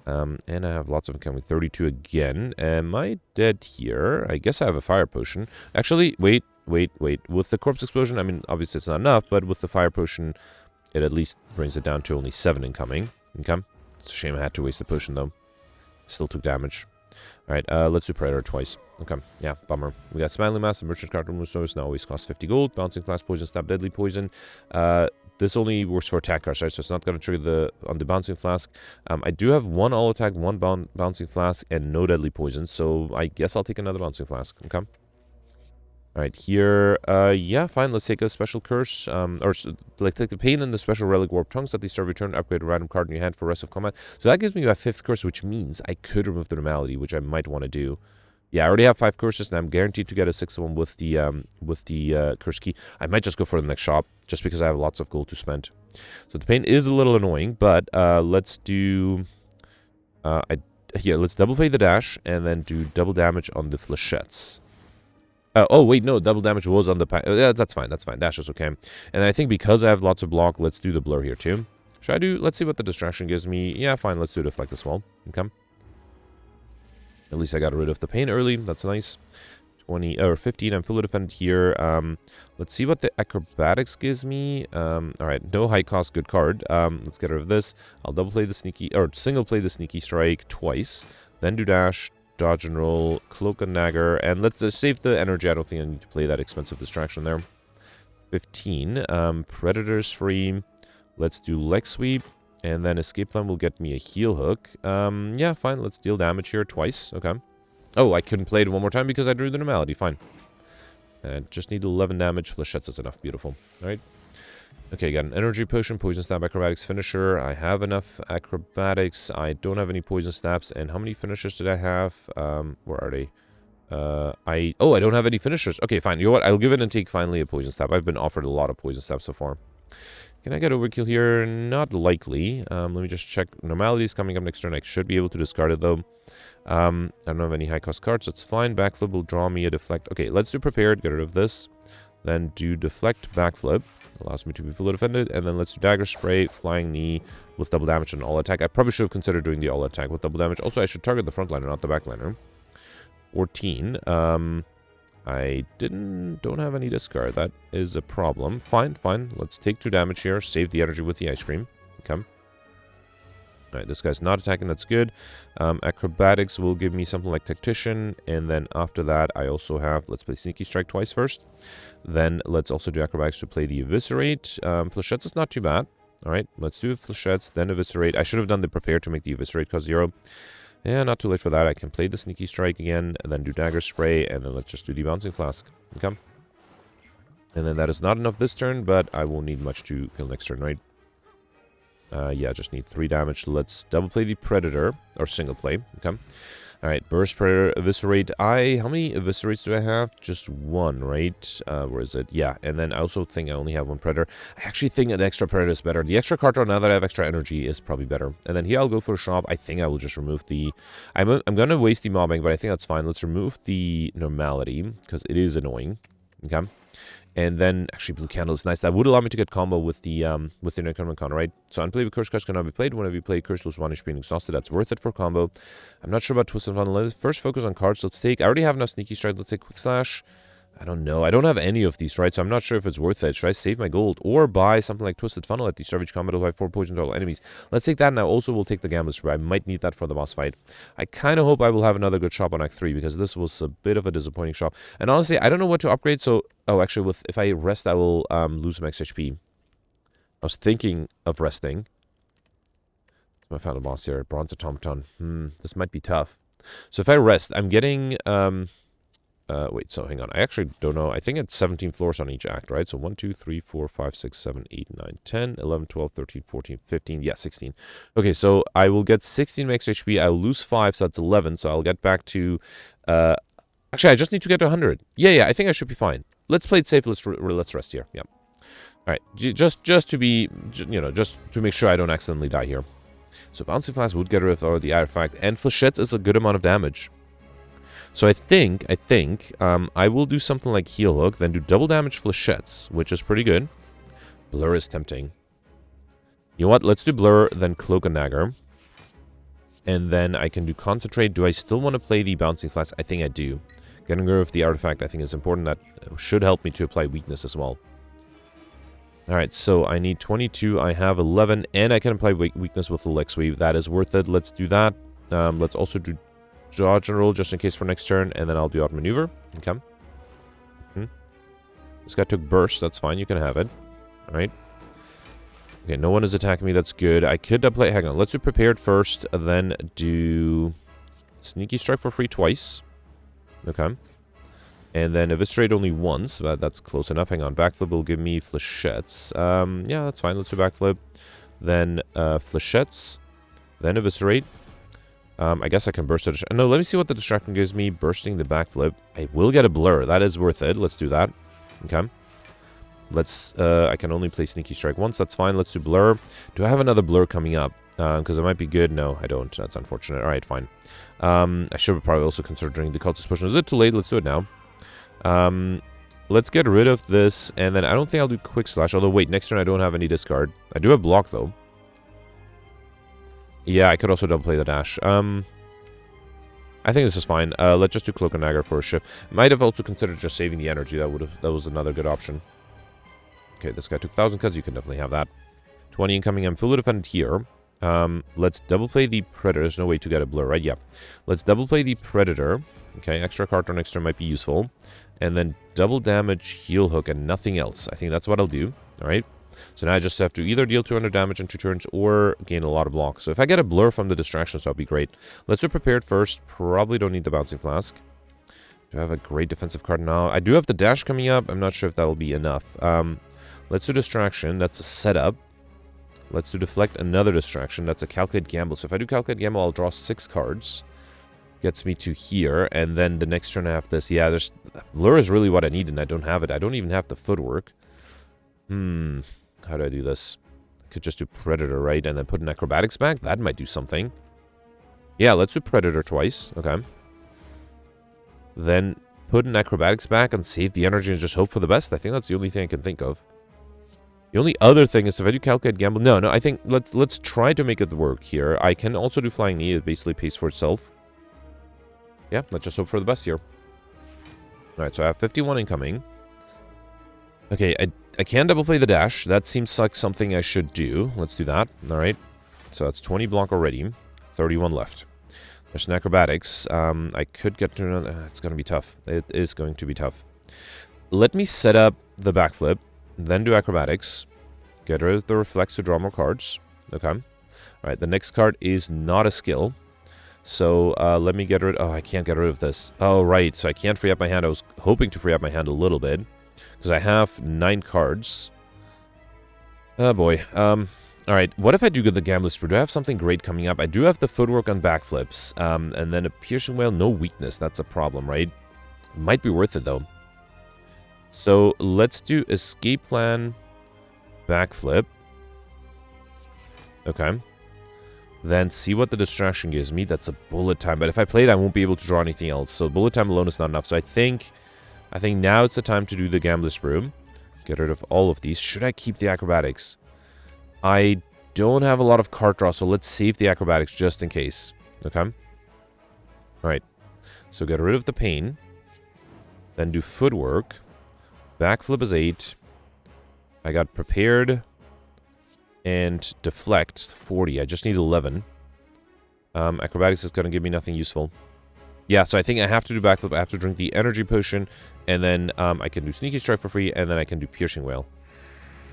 And I have lots of incoming. 32 again. Am I dead here? I guess I have a Fire Potion. Actually, wait. With the Corpse Explosion, I mean, obviously it's not enough, but with the Fire Potion, it at least brings it down to only 7 incoming. Okay. It's a shame I had to waste the potion, though. Still took damage. Alright, let's do Predator twice. Okay, yeah, bummer. We got Smiling Mask, and Merchant Card Removal Source, now always costs 50 gold. Bouncing Flask, Poison Stab, Deadly Poison. This only works for attack cards, right? So it's not going to trigger on the Bouncing Flask. I do have 1 all attack, 1 Bouncing Flask, and no Deadly Poison, so I guess I'll take another Bouncing Flask. Okay. Alright, here, yeah, fine, let's take a special curse, like, take the pain and the special relic warp tongues at the start of your turn, upgrade a random card in your hand for the rest of combat. So that gives me a 5th curse, which means I could remove the normality, which I might want to do. Yeah, I already have 5 curses, and I'm guaranteed to get a 6th one with the curse key. I might just go for the next shop, just because I have lots of gold to spend. So the pain is a little annoying, but, let's do, let's double play the dash, and then do double damage on the flechettes. Oh, wait, no, double damage was on the... yeah, that's fine, that's fine. Dash is okay. And I think because I have lots of block, let's do the blur here, too. Should I do... Let's see what the distraction gives me. Yeah, fine, let's do deflect as well. Okay. At least I got rid of the pain early. That's nice. 20... or 15, I'm fully defended here. Let's see what the acrobatics gives me. Alright, no high cost, good card. Let's get rid of this. I'll double play the sneaky... or single play the sneaky strike twice. Then do dash... dodge and roll, cloak and dagger, and let's save the energy. I don't think I need to play that expensive distraction there. 15. Predator's free. Let's do leg sweep, and then escape plan will get me a heal hook. Yeah, fine. Let's deal damage here twice. Okay. Oh, I couldn't play it one more time because I drew the normality. Fine. Just need 11 damage. Flechettes is enough. Beautiful. All right. Okay, got an energy potion, poison stab, acrobatics, finisher. I have enough acrobatics. I don't have any poison stabs. And how many finishers did I have? Where are they? I don't have any finishers. Okay, fine. You know what? I'll give it and take finally a poison stab. I've been offered a lot of poison stabs so far. Can I get overkill here? Not likely. Let me just check. Normality is coming up next turn. I should be able to discard it though. I don't have any high cost cards. That's fine. Backflip will draw me a deflect. Okay, let's do prepared. Get rid of this. Then do deflect backflip. Allows me to be fully defended. And then let's do dagger spray, flying knee with double damage and all attack. I probably should have considered doing the all attack with double damage. Also, I should target the frontliner, not the backliner. 14. I don't have any discard. That is a problem. Fine. Let's take 2 damage here. Save the energy with the ice cream. Okay. Alright, this guy's not attacking. That's good. Acrobatics will give me something like Tactician. And then after that, I also have... Let's play Sneaky Strike twice first. Then let's also do Acrobatics to play the Eviscerate. Flechettes is not too bad. Alright, let's do Flechettes, then Eviscerate. I should have done the Prepare to make the Eviscerate cost 0. Yeah, not too late for that. I can play the Sneaky Strike again, and then do Dagger Spray, and then let's just do the Bouncing Flask. Okay. And then that is not enough this turn, but I won't need much to kill next turn, right? Yeah, just need 3 damage. Let's double play the Predator, or single play. Okay. Alright, Burst, Predator, Eviscerate. How many Eviscerates do I have? Just 1, right? Where is it? Yeah, and then I also think I only have 1 Predator. I actually think an extra Predator is better. The extra card draw, now that I have extra energy, is probably better. And then here I'll go for a shop. I think I will just remove the... I'm going to waste the mobbing, but I think that's fine. Let's remove the normality, because it is annoying. Okay. And then, actually, Blue Candle is nice. That would allow me to get combo with the incoming counter, right? So, unplayable curse cards cannot be played. Whenever you play curse, lose 1 HP being exhausted. That's worth it for combo. I'm not sure about Twisted Funnel. Let's first focus on cards. Let's take... I already have enough Sneaky Strike. Let's take Quick Slash. I don't know. I don't have any of these, right? So, I'm not sure if it's worth it. Should I save my gold? Or buy something like Twisted Funnel at the start of each combat to apply 4 poison to all enemies? Let's take that now. Also, we'll take the Gambler's Spray. I might need that for the boss fight. I kind of hope I will have another good shop on Act 3, because this was a bit of a disappointing shop. And honestly, I don't know what to upgrade, so... Oh, actually, if I rest, I will lose max HP. I was thinking of resting. I found a boss here. Bronze Automaton. This might be tough. So if I rest, I'm getting... wait, so hang on. I actually don't know. I think it's 17 floors on each act, right? So 1, 2, 3, 4, 5, 6, 7, 8, 9, 10, 11, 12, 13, 14, 15. Yeah, 16. Okay, so I will get 16 max HP. I will lose 5, so that's 11. So I'll get back to... actually, I just need to get to 100. Yeah, I think I should be fine. Let's play it safe. Let's rest here. Yeah. All right. Just to be, just to make sure I don't accidentally die here. So Bouncing Flask would get rid of the artifact, and Flechettes is a good amount of damage. So I think I will do something like Heal Hook, then do double damage Flechettes, which is pretty good. Blur is tempting. You know what? Let's do Blur, then Cloak and Dagger. And then I can do Concentrate. Do I still want to play the Bouncing Flask? I think I do. Getting rid of the artifact, I think, is important. That should help me to apply weakness as well. Alright, so I need 22. I have 11, and I can apply weakness with the leg sweep. That is worth it. Let's do that. Let's also do dodge and roll just in case for next turn, and then I'll do outmaneuver. Okay. This guy took burst. That's fine. You can have it. Alright. Okay, no one is attacking me. That's good. I could play... Hang on. Let's do prepared first, then do Sneaky Strike for free twice. Okay. And then Eviscerate only once, but that's close enough. Hang on, Backflip will give me Flechettes. Yeah, that's fine. Let's do Backflip. Then Flechettes. Then Eviscerate. I guess I can burst it. No, let me see what the distraction gives me. Bursting the Backflip. I will get a Blur. That is worth it. Let's do that. Okay. Let's, I can only play Sneaky Strike once. That's fine. Let's do Blur. Do I have another Blur coming up? Because it might be good. No, I don't. That's unfortunate. Alright, fine. I should have probably also considered drinking the Cultist Potion. Is it too late? Let's do it now. Let's get rid of this, and then I don't think I'll do Quick Slash, although wait, next turn I don't have any discard. I do have Block, though. Yeah, I could also double play the dash. I think this is fine. Let's just do Cloak and Dagger for a shift. Might have also considered just saving the energy. That was another good option. Okay, this guy took 1,000 cuts. You can definitely have that. 20 incoming. I'm fully dependent here. Let's double play the Predator. There's no way to get a Blur, right? Yeah. Let's double play the Predator. Okay, extra card on next turn might be useful. And then double damage, heal hook, and nothing else. I think that's what I'll do. Alright. So now I just have to either deal 200 damage in 2 turns or gain a lot of blocks. So if I get a Blur from the distractions, that'll be great. Let's do Prepared first. Probably don't need the Bouncing Flask. Do I have a great defensive card now? I do have the Dash coming up. I'm not sure if that'll be enough. Let's do Distraction. That's a setup. Let's do Deflect, another Distraction. That's a Calculate Gamble. So if I do Calculate Gamble, I'll draw 6 cards. Gets me to here, and then the next turn I have this. Yeah, there's Lure is really what I need, and I don't have it. I don't even have the footwork. How do I do this? I could just do Predator, right? And then put an Acrobatics back? That might do something. Yeah, let's do Predator twice. Okay. Then put an Acrobatics back and save the energy and just hope for the best. I think that's the only thing I can think of. The only other thing is if I do Calculate Gamble... No, I think let's try to make it work here. I can also do Flying Knee. It basically pays for itself. Yeah, let's just hope for the best here. Alright, so I have 51 incoming. Okay, I can double play the dash. That seems like something I should do. Let's do that. Alright. So that's 20 block already. 31 left. There's an Acrobatics. I could get to... it's going to be tough. It is going to be tough. Let me set up the Backflip. Then do Acrobatics. Get rid of the Reflex to draw more cards. Okay. Alright, the next card is not a skill. So, let me get rid... Oh, I can't get rid of this. Oh, right. So I can't free up my hand. I was hoping to free up my hand a little bit. Because I have 9 cards. Oh, boy. Alright. What if I do get the Gambler Sprue? Do I have something great coming up? I do have the Footwork on Backflips. And then a Piercing Wail. No weakness. That's a problem, right? It might be worth it, though. So, let's do Escape Plan. Backflip. Okay. Then see what the distraction gives me. That's a Bullet Time. But if I play it, I won't be able to draw anything else. So Bullet Time alone is not enough. So I think now it's the time to do the Gambler's Broom. Get rid of all of these. Should I keep the Acrobatics? I don't have a lot of card draw, so let's save the Acrobatics just in case. Okay? Alright. So get rid of the Pain. Then do Footwork. Backflip is 8. I got Prepared... and Deflect, 40. I just need 11. Acrobatics is going to give me nothing useful. Yeah, so I think I have to do Backflip. I have to drink the Energy Potion. And then I can do Sneaky Strike for free. And then I can do Piercing Wail.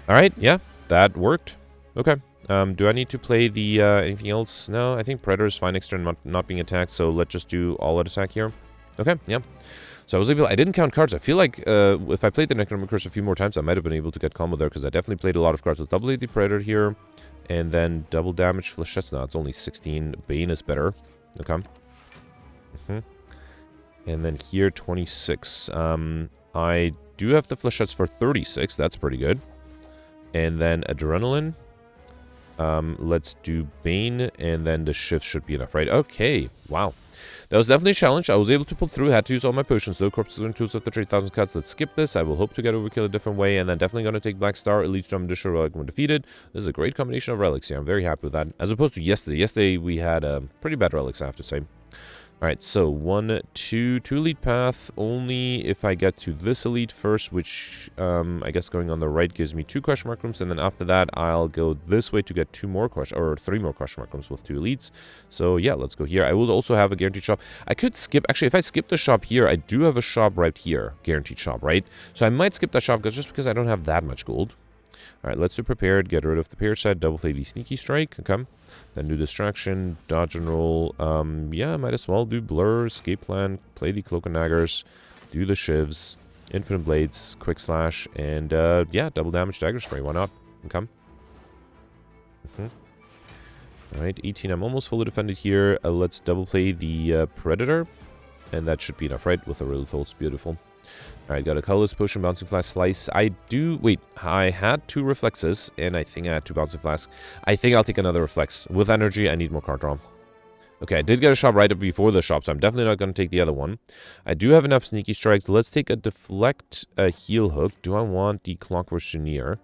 Alright, yeah. That worked. Okay. Do I need to play the anything else? No, I think Predator is fine next turn not being attacked. So let's just do all-out attack here. Okay, yeah. So I didn't count cards. I feel like if I played the Necromancer a few more times, I might have been able to get combo there, because I definitely played a lot of cards. With double the Predator here, and then double damage Flechettes. No, it's only 16. Bane is better. Okay. And then here, 26. I do have the Flechettes for 36. That's pretty good. And then Adrenaline. Let's do Bane, and then the shift should be enough, right? Okay. Wow. That was definitely a challenge. I was able to pull through. Had to use all my potions, though. Corpse and tools of the 3,000 cuts. Let's skip this. I will hope to get Overkill a different way, and then definitely going to take Black Star, Elite Storm, Disher Relic when defeated. This is a great combination of relics here. I'm very happy with that. As opposed to yesterday. Yesterday, we had pretty bad relics, I have to say. Alright, so 1, 2 Elite Path, only if I get to this Elite first, which I guess going on the right gives me 2 question mark rooms, and then after that I'll go this way to get 3 more question mark rooms with 2 Elites. So yeah, let's go here. I will also have a guaranteed shop. I could skip, actually if I skip the shop here, I do have a shop right here, guaranteed shop, right? So I might skip that shop just because I don't have that much gold. Alright, let's do Prepared, get rid of the Pair set, double play the Sneaky Strike, okay. Then do Distraction, Dodge and Roll, yeah, might as well do Blur, Escape Plan, play the Cloak and Daggers. do the shivs, infinite blades, quick slash, and yeah, double damage dagger spray. Why not? Okay. Alright, 18. I'm almost fully defended here. Let's double play the Predator. And that should be enough, right? With the Relics. Beautiful. Alright, got a colorless potion, bouncing flask, slice. Wait, I had 2 reflexes, and I think I had 2 bouncing flasks. I think I'll take another reflex. With energy, I need more card draw. Okay, I did get a shop right up before the shop, so I'm definitely not going to take the other one. I do have enough sneaky strikes. Let's take a deflect heal hook. Do I want the Clockwork Souvenir?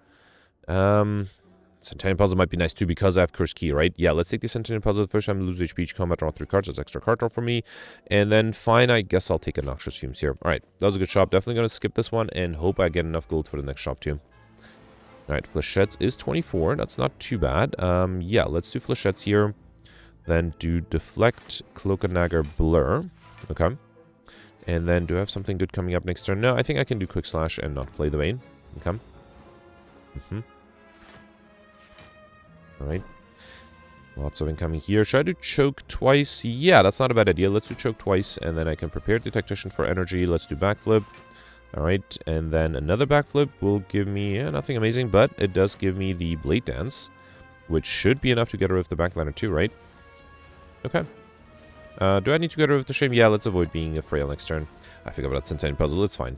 Centennial Puzzle might be nice too because I have Curse Key, right? Yeah, let's take the Centennial Puzzle. The first time I lose HP each combat, draw 3 cards. That's extra card draw for me. And then fine, I guess I'll take a Noxious Fumes here. Alright, that was a good shop. Definitely going to skip this one and hope I get enough gold for the next shop too. Alright, Flechettes is 24. That's not too bad. Yeah, let's do Flechettes here. Then do Deflect, Cloak and Dagger, Blur. Okay. And then do I have something good coming up next turn? No, I think I can do Quick Slash and not play the Bane. Okay. Alright. Lots of incoming here. Should I do Choke twice? Yeah, that's not a bad idea. Let's do Choke twice, and then I can prepare the Tactician for energy. Let's do Backflip. Alright, and then another Backflip will give me nothing amazing, but it does give me the Blade Dance, which should be enough to get rid of the Backliner too, right? Okay. Do I need to get rid of the Shame? Yeah, let's avoid being a frail next turn. I forgot about Centennial Puzzle. It's fine.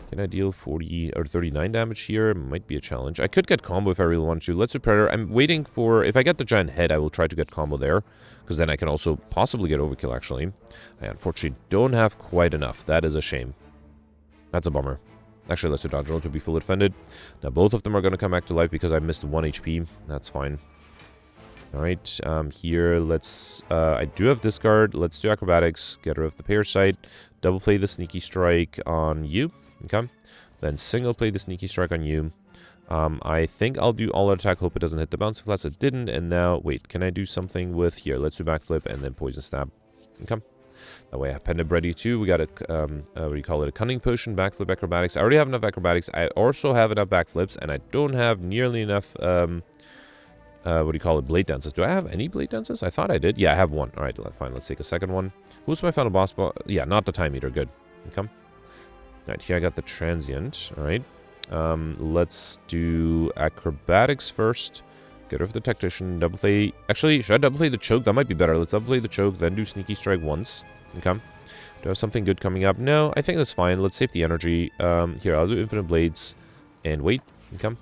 Can I deal 40 or 39 damage here? Might be a challenge. I could get combo if I really want to. Let's do Predator. I'm waiting for... If I get the Giant Head, I will try to get combo there. Because then I can also possibly get Overkill, actually. I unfortunately don't have quite enough. That is a shame. That's a bummer. Actually, let's do Dodge Roll to be fully defended. Now, both of them are going to come back to life because I missed 1 HP. That's fine. Alright, here, let's... I do have Discard. Let's do Acrobatics. Get rid of the Parasite. Double play the Sneaky Strike on you. Okay, then single play the Sneaky Strike on you. I think I'll do all out attack, hope it doesn't hit the bouncing flats. It didn't, and now, wait, can I do something with here? Let's do Backflip and then Poison Stab. Okay, that way I have Pendant ready too. We got a, what do you call it, a Cunning Potion, Backflip, Acrobatics. I already have enough Acrobatics. I also have enough Backflips, and I don't have nearly enough, what do you call it, Blade Dances. Do I have any Blade Dances? I thought I did. Yeah, I have 1. Alright, fine, let's take a second one. Who's my final boss? Yeah, not the Time Eater, good. Okay. Alright, here I got the Transient. Alright. Let's do Acrobatics first. Get rid of the Tactician. Double play. Actually, should I double play the Choke? That might be better. Let's double play the Choke, then do Sneaky Strike once. Okay. Do I have something good coming up? No, I think that's fine. Let's save the energy. Here, I'll do Infinite Blades and wait. Okay.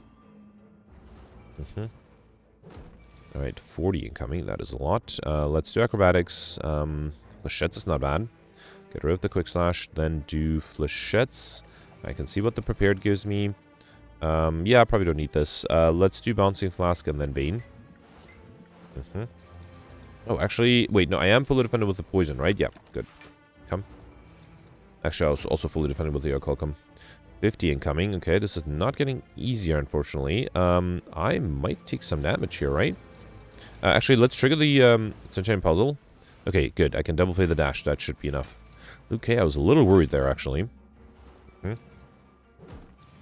Alright, 40 incoming. That is a lot. Let's do Acrobatics. Flechettes is not bad. Get rid of the Quick Slash, then do Flechettes. I can see what the Prepared gives me. Yeah, I probably don't need this. Let's do Bouncing Flask and then Bane. Oh, actually, wait, no, I am fully defended with the Poison, right? Yeah, good. Come. Actually, I was also fully defended with the Occult. 50 incoming. Okay, this is not getting easier, unfortunately. I might take some damage here, right? Actually, let's trigger the Centennial Puzzle. Okay, good. I can double play the dash. That should be enough. Okay, I was a little worried there, actually.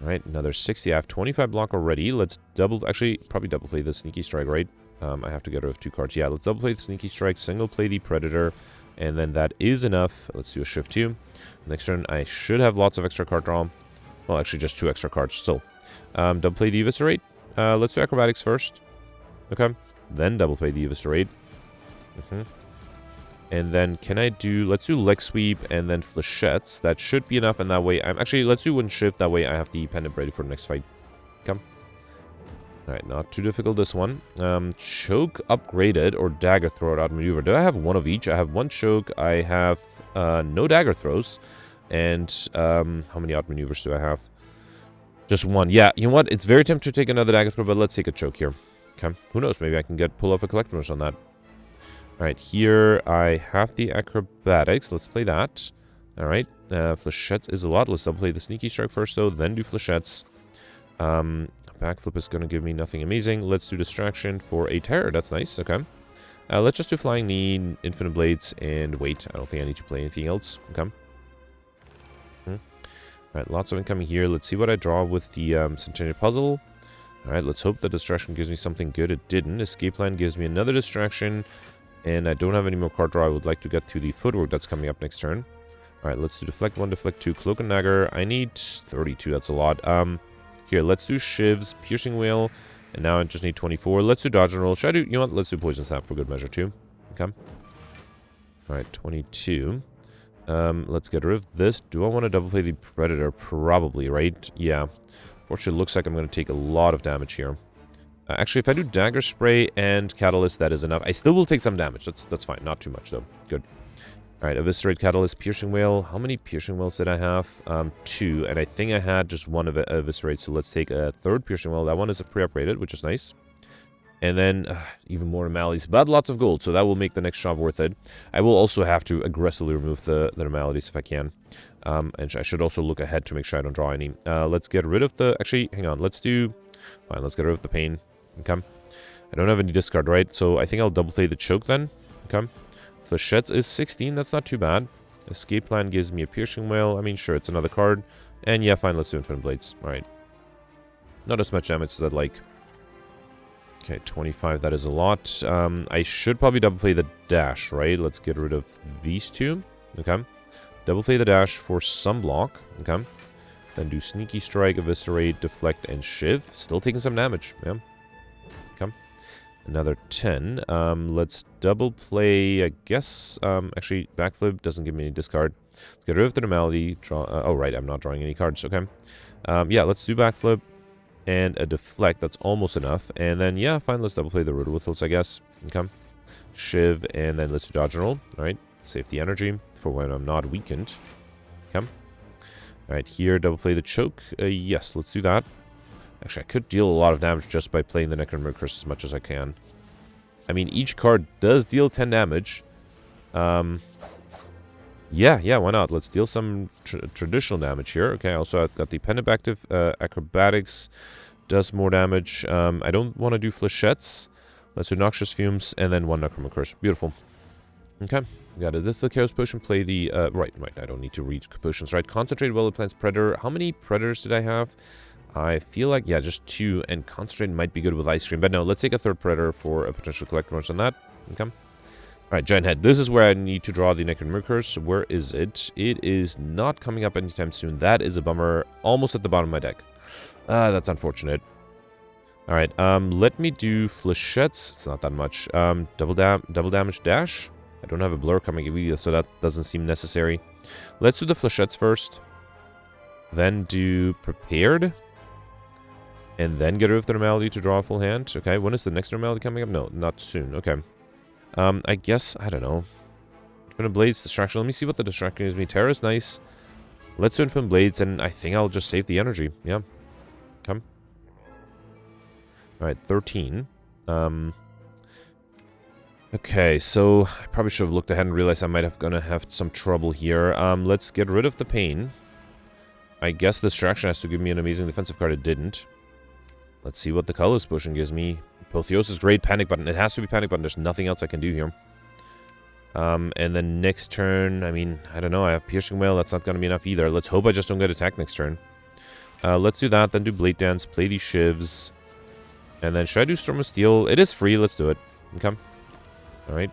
Alright, another 60. I have 25 block already. Let's actually, probably double play the Sneaky Strike, right? I have to get rid of 2 cards. Yeah, let's double play the Sneaky Strike, single play the Predator, and then that is enough. Let's do a Shift 2. Next turn, I should have lots of extra card draw. Well, actually, just 2 extra cards still. Double play the Eviscerate. Let's do Acrobatics first. Okay. Then double play the Eviscerate. And then can I do... Let's do Leg Sweep and then Flechettes. That should be enough, and that way I'm... Actually, let's do one shift. That way I have the Pendant ready for the next fight. Come. Alright, not too difficult, this one. Choke upgraded or Dagger Throw out maneuver. Do I have one of each? I have 1 Choke. I have no Dagger Throws. And how many outmaneuvers do I have? Just 1. Yeah, you know what? It's very tempting to take another Dagger Throw, but let's take a Choke here. Okay. Who knows? Maybe I can pull off a Collector's on that. Alright, here I have the Acrobatics. Let's play that. Alright, Flechettes is a lot. Let's double play the Sneaky Strike first, though, then do Flechettes. Backflip is going to give me nothing amazing. Let's do Distraction for a Terror. That's nice. Okay. Let's just do Flying Knee, Infinite Blades, and wait. I don't think I need to play anything else. Okay. Alright, lots of incoming here. Let's see what I draw with the Centennial Puzzle. Alright, let's hope the Distraction gives me something good. It didn't. Escape Plan gives me another Distraction. And I don't have any more card draw. I would like to get to the Footwork that's coming up next turn. Alright, let's do deflect 1, deflect 2, cloak and dagger. I need 32, that's a lot. Here, let's do shivs, piercing whale, and now I just need 24. Let's do dodge and roll. Should I do, you know what, let's do poison snap for good measure too. Okay. Alright, 22. Let's get rid of this. Do I want to double play the predator? Probably, right? Yeah. Fortunately, it looks like I'm going to take a lot of damage here. Actually, if I do dagger spray and catalyst, that is enough. I still will take some damage. That's fine. Not too much, though. Good. Alright, eviscerate, catalyst, piercing whale. How many piercing whales did I have? 2, and I think I had just one of eviscerate, so let's take a third piercing whale. That one is pre-upgraded, which is nice. And then, even more anomalies, but lots of gold, so that will make the next job worth it. I will also have to aggressively remove the anomalies if I can. And I should also look ahead to make sure I don't draw any. Let's get rid of the... Actually, hang on, let's do... Fine, let's get rid of the pain. Okay. I don't have any discard, right? So I think I'll double play the choke then. Okay. Flechettes is 16, that's not too bad. Escape plan gives me a piercing whale. I mean, sure, it's another card. And yeah, fine, let's do infinite blades. Alright. Not as much damage as I'd like. Okay, 25, that is a lot. I should probably double play the dash, right? Let's get rid of these two. Okay. Double play the dash for some block. Okay. Then do sneaky strike, eviscerate, deflect, and shiv. Still taking some damage. Yeah. Okay. Another 10. Let's double play, I guess. Actually, backflip doesn't give me any discard. Let's get rid of the normality. Draw. Oh, right. I'm not drawing any cards. Okay. Yeah, let's do backflip and a deflect. That's almost enough. And then, yeah, fine. Let's double play the Rotowithals, I guess. Okay. Shiv, and then let's do dodge and roll. All right. Save the energy for when I'm not weakened. Okay. All right. Here, double play the choke. Yes, let's do that. Actually, I could deal a lot of damage just by playing the Necromancer as much as I can. I mean, each card does deal 10 damage. Yeah, why not? Let's deal some traditional damage here. Okay, also I've got the Pendant active. Acrobatics does more damage. I don't want to do Flechettes. Let's do Noxious Fumes, and then 1 Necromancer. Beautiful. Okay, got it. This is the Chaos Potion. Play the... right, I don't need to read potions, right? Concentrate, Well, Plants, Predator. How many Predators did I have? I feel like, yeah, just 2, and Concentrate might be good with Ice Cream. But no, let's take a third Predator for a potential collector on that. Okay. Alright, Giant Head. This is where I need to draw the Necromancer. Where is it? It is not coming up anytime soon. That is a bummer. Almost at the bottom of my deck. That's unfortunate. Alright, let me do Flechettes. It's not that much. Double damage dash. I don't have a blur coming immediately, so that doesn't seem necessary. Let's do the Flechettes first. Then do Prepared. And then get rid of the normality to draw a full hand. Okay, when is the next normality coming up? No, not soon. Okay. I guess, I don't know. Infinite Blades, Distraction. Let me see what the Distraction gives me. Terra is nice. Let's do Infinite Blades, and I think I'll just save the energy. Yeah. Come. Alright, 13. Okay, so I probably should have looked ahead and realized I might have gonna have some trouble here. Let's get rid of the pain. I guess the Distraction has to give me an amazing defensive card. It didn't. Let's see what the Colorless Potion gives me. Apotheosis is great. Panic Button. It has to be Panic Button. There's nothing else I can do here. And then next turn, I mean, I don't know. I have Piercing Whale. That's not going to be enough either. Let's hope I just don't get attacked next turn. Let's do that. Then do Blade Dance. Play these Shivs. And then should I do Storm of Steel? It is free. Let's do it. Okay. Alright.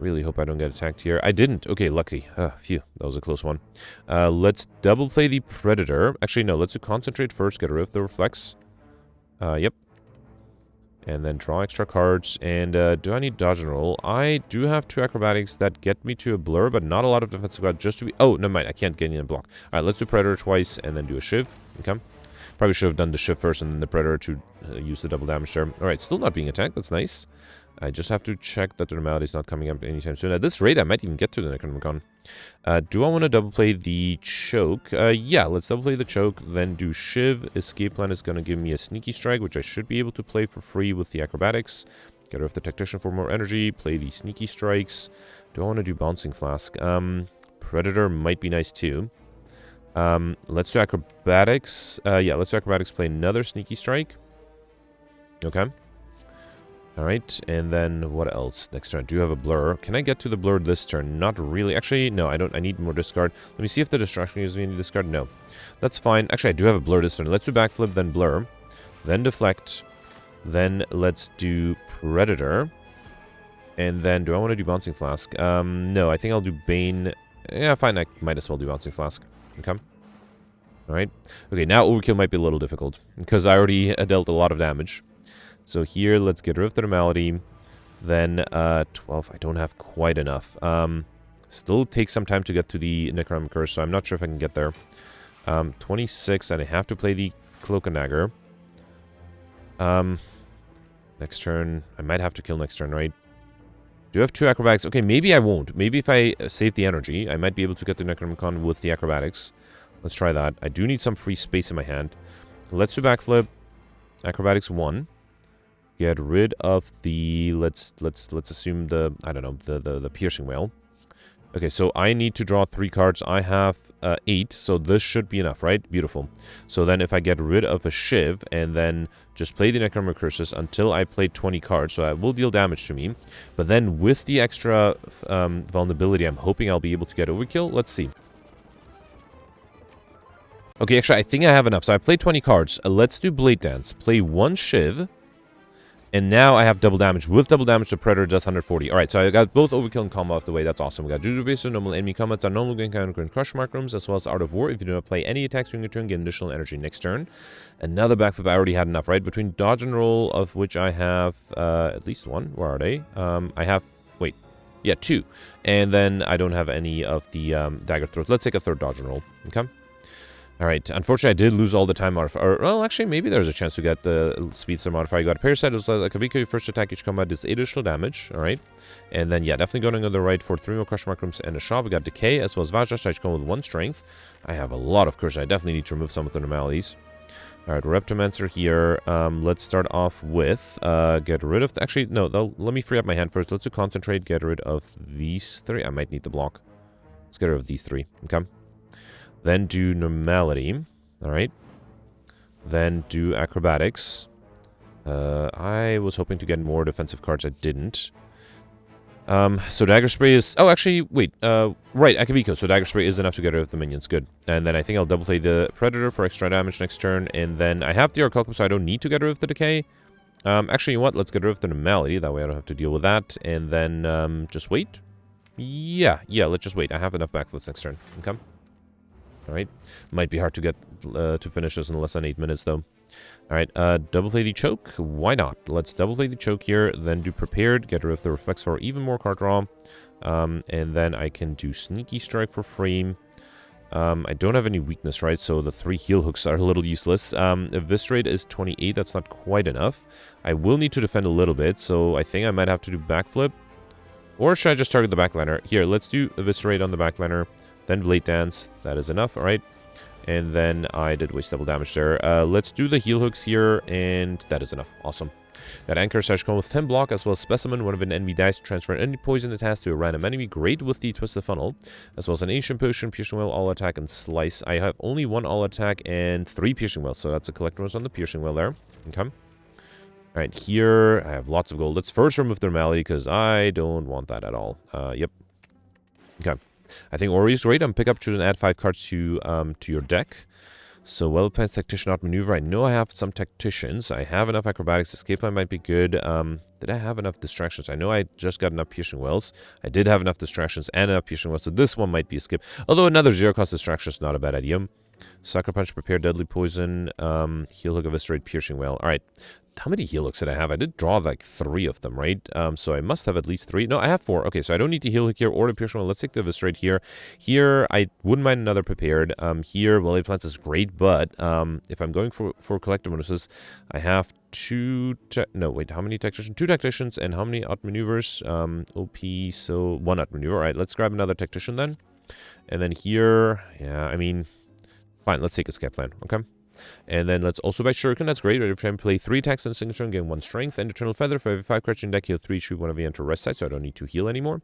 Really hope I don't get attacked here. I didn't. Okay, lucky. Phew. That was a close one. Let's double play the Predator. Actually, no. Let's do Concentrate first. Get rid of the Reflex. Yep. And then draw extra cards. And do I need dodge and roll? I do have 2 acrobatics that get me to a blur, but not a lot of defensive cards just to be... Oh, never mind. I can't get any in a block. Alright, let's do Predator twice and then do a Shiv. Okay. Probably should have done the Shiv first and then the Predator to use the double damage there. Alright, still not being attacked. That's nice. I just have to check that the normality is not coming up anytime soon. At this rate, I might even get to the Necronomicon. Do I want to double play the Choke? Yeah, let's double play the Choke, then do Shiv. Escape Plan is going to give me a Sneaky Strike, which I should be able to play for free with the Acrobatics. Get rid of the Tactician for more energy. Play the Sneaky Strikes. Do I want to do Bouncing Flask? Predator might be nice too. Let's do Acrobatics. Yeah, let's do Acrobatics. Play another Sneaky Strike. Okay. Alright, and then what else? Next turn, I do have a blur. Can I get to the blur this turn? Not really. Actually, no, I don't. I need more discard. Let me see if the Distraction gives me any discard. No. That's fine. Actually, I do have a blur this turn. Let's do Backflip, then Blur. Then Deflect. Then let's do Predator. And then, do I want to do Bouncing Flask? No, I think I'll do Bane Yeah, fine, I might as well do Bouncing Flask. Okay. Alright. Okay, now Overkill might be a little difficult, because I already dealt a lot of damage. So here, let's get rid of the Normality. Then, 12, I don't have quite enough. Still takes some time to get to the Necromancer Curse, so I'm not sure if I can get there. 26, and I have to play the Cloak and Dagger. Next turn, I might have to kill next turn, right? Do I have 2 acrobatics? Okay, maybe I won't. Maybe if I save the energy, I might be able to get the Necronomicon with the acrobatics. Let's try that. I do need some free space in my hand. Let's do backflip. Acrobatics 1. Get rid of the let's assume the I don't know, the piercing whale. Okay, so I need to draw 3 cards. I have 8, so this should be enough, right? Beautiful. So then if I get rid of a Shiv and then just play the Necromancer Curses until I play 20 cards, so that will deal damage to me. But then with the extra vulnerability, I'm hoping I'll be able to get Overkill. Let's see. Okay, actually, I think I have enough. So I played 20 cards. Let's do Blade Dance. Play 1 Shiv. And now I have double damage. With double damage, the Predator does 140. Alright, so I got both Overkill and Combo off the way. That's awesome. We got Juju Base, so normal enemy combats are normal game counter and Crush Markrooms, as well as Art of War. If you do not play any attacks during your turn, get additional energy next turn. Another backflip. I already had enough, right? Between Dodge and Roll, of which I have at least 1. Where are they? I have... Wait. Yeah, 2. And then I don't have any of the Dagger Throws. Let's take a third Dodge and Roll. Okay? Alright, unfortunately I did lose all the time modifier. Well, actually, maybe there's a chance to get the Speedster modifier. You got a Parasite, it was like a Kabiko, first attack each combat does 8 additional damage, alright? And then, yeah, definitely going on the right for 3 more Crush Markrooms and a shot. We got Decay, as well as Vajra, so I should go with 1 strength. I have a lot of Curse, I definitely need to remove some of the normalities. Alright, Reptomancer here. Let's start off with, get rid of, actually, no, let me free up my hand first. Let's do Concentrate, get rid of these 3. I might need the block. Let's get rid of these 3, okay? Then do Normality. Alright. Then do Acrobatics. I was hoping to get more defensive cards. I didn't. So Dagger Spray is... Oh, actually, wait. Right, Akabiko. So Dagger Spray is enough to get rid of the minions. Good. And then I think I'll double play the Predator for extra damage next turn. And then I have the Orculcum, so I don't need to get rid of the Decay. Actually, you know what? Let's get rid of the Normality. That way I don't have to deal with that. And then just wait. Yeah, let's just wait. I have enough backflips next turn. Okay. Alright, might be hard to get to finish this in less than 8 minutes, though. Alright, double play the Choke. Why not? Let's double play the Choke here, then do Prepared, get rid of the Reflex for even more card draw. And then I can do Sneaky Strike for free. I don't have any weakness, right? So the 3 heal hooks are a little useless. Eviscerate is 28, that's not quite enough. I will need to defend a little bit, so I think I might have to do Backflip. Or should I just target the backliner? Here, let's do Eviscerate on the backliner. Then Blade Dance. That is enough. Alright. And then I did waste double damage there. Let's do the heal hooks here. And that is enough. Awesome. Got Anchor Sash come with 10 block, as well as Specimen. One of an enemy dice to transfer any poison it has to a random enemy. Great with the Twisted Funnel. As well as an Ancient Potion, Piercing Whale, All Attack, and Slice. I have only 1 All Attack and 3 Piercing Whales. So that's a collector's on the Piercing Whale there. Okay. Alright, here I have lots of gold. Let's first remove the Normality, because I don't want that at all. Yep. Okay. I think Ori is great. Pick up, choose, and add 5 cards to your deck. So, well-planned Tactician Outmaneuver. I know I have some Tacticians. I have enough Acrobatics. Escape Plan might be good. Did I have enough Distractions? I know I just got enough Piercing Wells. I did have enough Distractions and enough Piercing Wells, so this one might be a skip. Although another 0-cost Distraction is not a bad idea. Sucker Punch, Prepare, Deadly Poison, Heal Hook, Eviscerate, Piercing Whale. Alright. How many heal hooks did I have? I did draw like 3 of them, right? So I must have at least 3. No, I have 4. Okay, so I don't need the heal hook here or the piercing whale. Let's take the Eviscerate here. Here, I wouldn't mind another Prepared. Here, Well-Laid Plans is great, but if I'm going for collector bonuses, I have 2... No, wait, how many Tacticians? 2 Tacticians and how many Outmaneuvers? OP, so 1 Outmaneuver. All right, let's grab another Tactician then. And then here, yeah, I mean, fine, let's take a Escape Plan, okay? And then let's also buy Shuriken. That's great. Every time play 3 attacks in a single turn, gain 1 strength. And Eternal Feather. For every 5 cards in deck, heal 3. Shoot one of you enter rest side, so I don't need to heal anymore.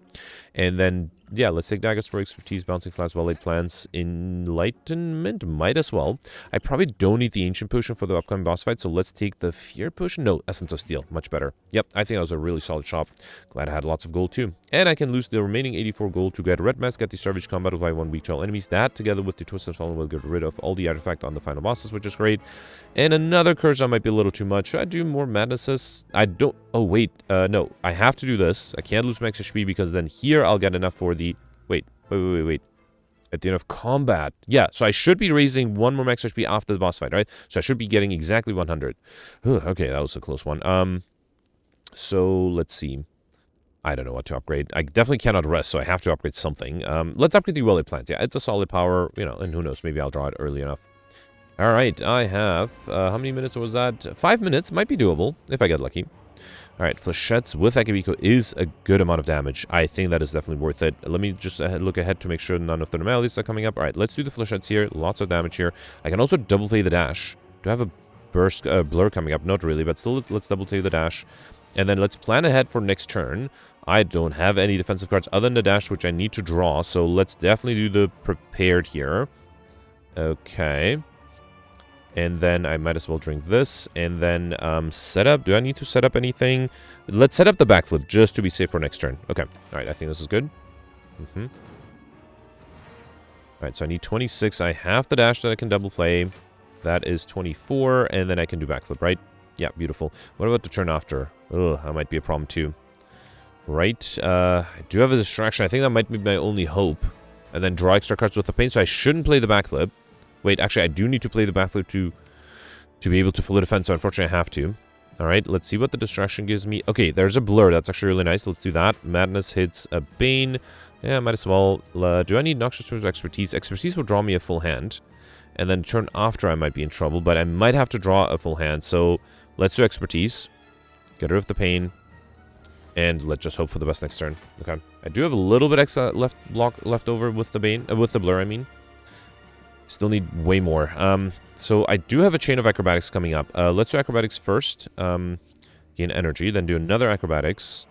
And then, yeah, let's take Daggers for Expertise, Bouncing Flask, Well-Laid Plans, Enlightenment. Might as well. I probably don't need the Ancient Potion for the upcoming boss fight, so let's take the Fear Potion. No, Essence of Steel. Much better. Yep, I think that was a really solid shop. Glad I had lots of gold too. And I can lose the remaining 84 gold to get a Red Mask, get the Savage Combat with 1 weak to all enemies. That, together with the Twisted Funnel, will get rid of all the artifact on the final bosses, which is great. And another curse that might be a little too much. Should I do more madnesses? I don't... Oh, wait. No. I have to do this. I can't lose max HP because then here I'll get enough for the... Wait. At the end of combat. Yeah, so I should be raising 1 more max HP after the boss fight, right? So I should be getting exactly 100. Okay, that was a close one. So let's see. I don't know what to upgrade. I definitely cannot rest, so I have to upgrade something. Let's upgrade the relic plant. Yeah, it's a solid power, you know, and who knows, maybe I'll draw it early enough. All right, I have, how many minutes was that? 5 minutes, might be doable, if I get lucky. All right, Flechettes with Akabiko is a good amount of damage. I think that is definitely worth it. Let me just look ahead to make sure none of the normalities are coming up. All right, let's do the Flechettes here. Lots of damage here. I can also double play the dash. Do I have a burst, blur coming up? Not really, but still, let's double play the dash. And then let's plan ahead for next turn. I don't have any defensive cards other than the dash, which I need to draw. So let's definitely do the prepared here. Okay. And then I might as well drink this. And then setup. Do I need to set up anything? Let's set up the backflip just to be safe for next turn. Okay. All right. I think this is good. All right. So I need 26. I have the dash that I can double play. That is 24. And then I can do backflip, right? Yeah, beautiful. What about the turn after? Ugh, that might be a problem too. Right. I do have a distraction. I think that might be my only hope. And then draw extra cards with the pain. So I shouldn't play the backflip. Wait, actually, I do need to play the backflip to be able to fully defend, so unfortunately I have to. Alright, let's see what the distraction gives me. Okay, there's a blur. That's actually really nice. Let's do that. Madness hits a Bane. Yeah, might as well. Do I need Noxious Swimmers Expertise? Expertise will draw me a full hand. And then turn after I might be in trouble, but I might have to draw a full hand. So let's do Expertise. Get rid of the pain. And let's just hope for the best next turn. Okay. I do have a little bit extra left over with the Bane, with the blur, I mean. Still need way more. So I do have a chain of acrobatics coming up. Let's do acrobatics first. Gain energy, then do another acrobatics.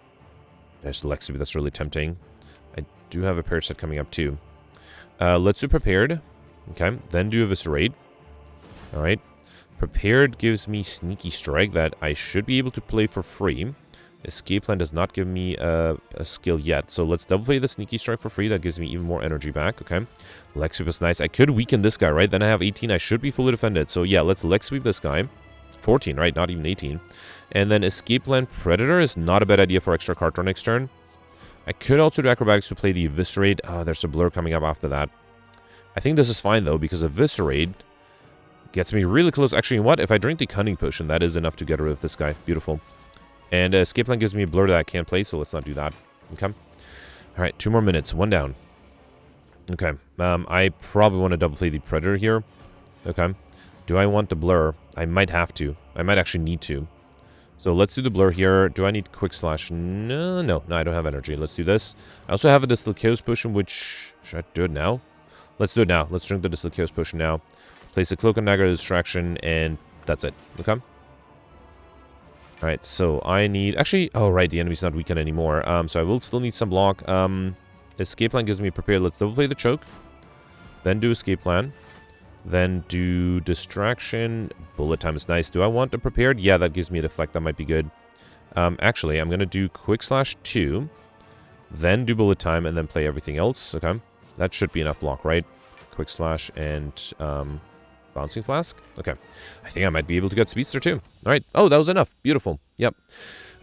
There's Lexi, that's really tempting. I do have a pair set coming up too. Let's do prepared. Okay, then do eviscerate. Alright. Prepared gives me sneaky strike that I should be able to play for free. Escape plan does not give me a skill yet. So let's double play the sneaky strike for free. That gives me even more energy back. Okay. Leg sweep is nice. I could weaken this guy, right? Then I have 18. I should be fully defended. So yeah, let's leg sweep this guy. 14, right? Not even 18. And then escape plan predator is not a bad idea for extra card draw next turn. I could also do acrobatics to play the eviscerate. There's a blur coming up after that. I think this is fine though, because eviscerate gets me really close. Actually, you know what? If I drink the cunning potion, that is enough to get rid of this guy. Beautiful. And escape plan gives me a blur that I can't play, so let's not do that. Okay. Alright, 2 more minutes. 1 down. Okay. I probably want to double play the predator here. Okay. Do I want the blur? I might have to. I might actually need to. So let's do the blur here. Do I need quick slash? No, I don't have energy. Let's do this. I also have a distilled chaos potion, which... Should I do it now? Let's do it now. Let's drink the distilled chaos potion now. Place a cloak and dagger distraction, and that's it. Okay. Alright, so I need... Actually, oh, right, the enemy's not weakened anymore. So I will still need some block. Escape plan gives me prepared. Let's double play the choke. Then do escape plan. Then do distraction. Bullet time is nice. Do I want the prepared? Yeah, that gives me a deflect. That might be good. Actually, I'm going to do quick slash 2. Then do bullet time and then play everything else. Okay. That should be enough block, right? Quick slash and... Bouncing Flask? Okay. I think I might be able to get Speedster too. Alright. Oh, that was enough. Beautiful. Yep.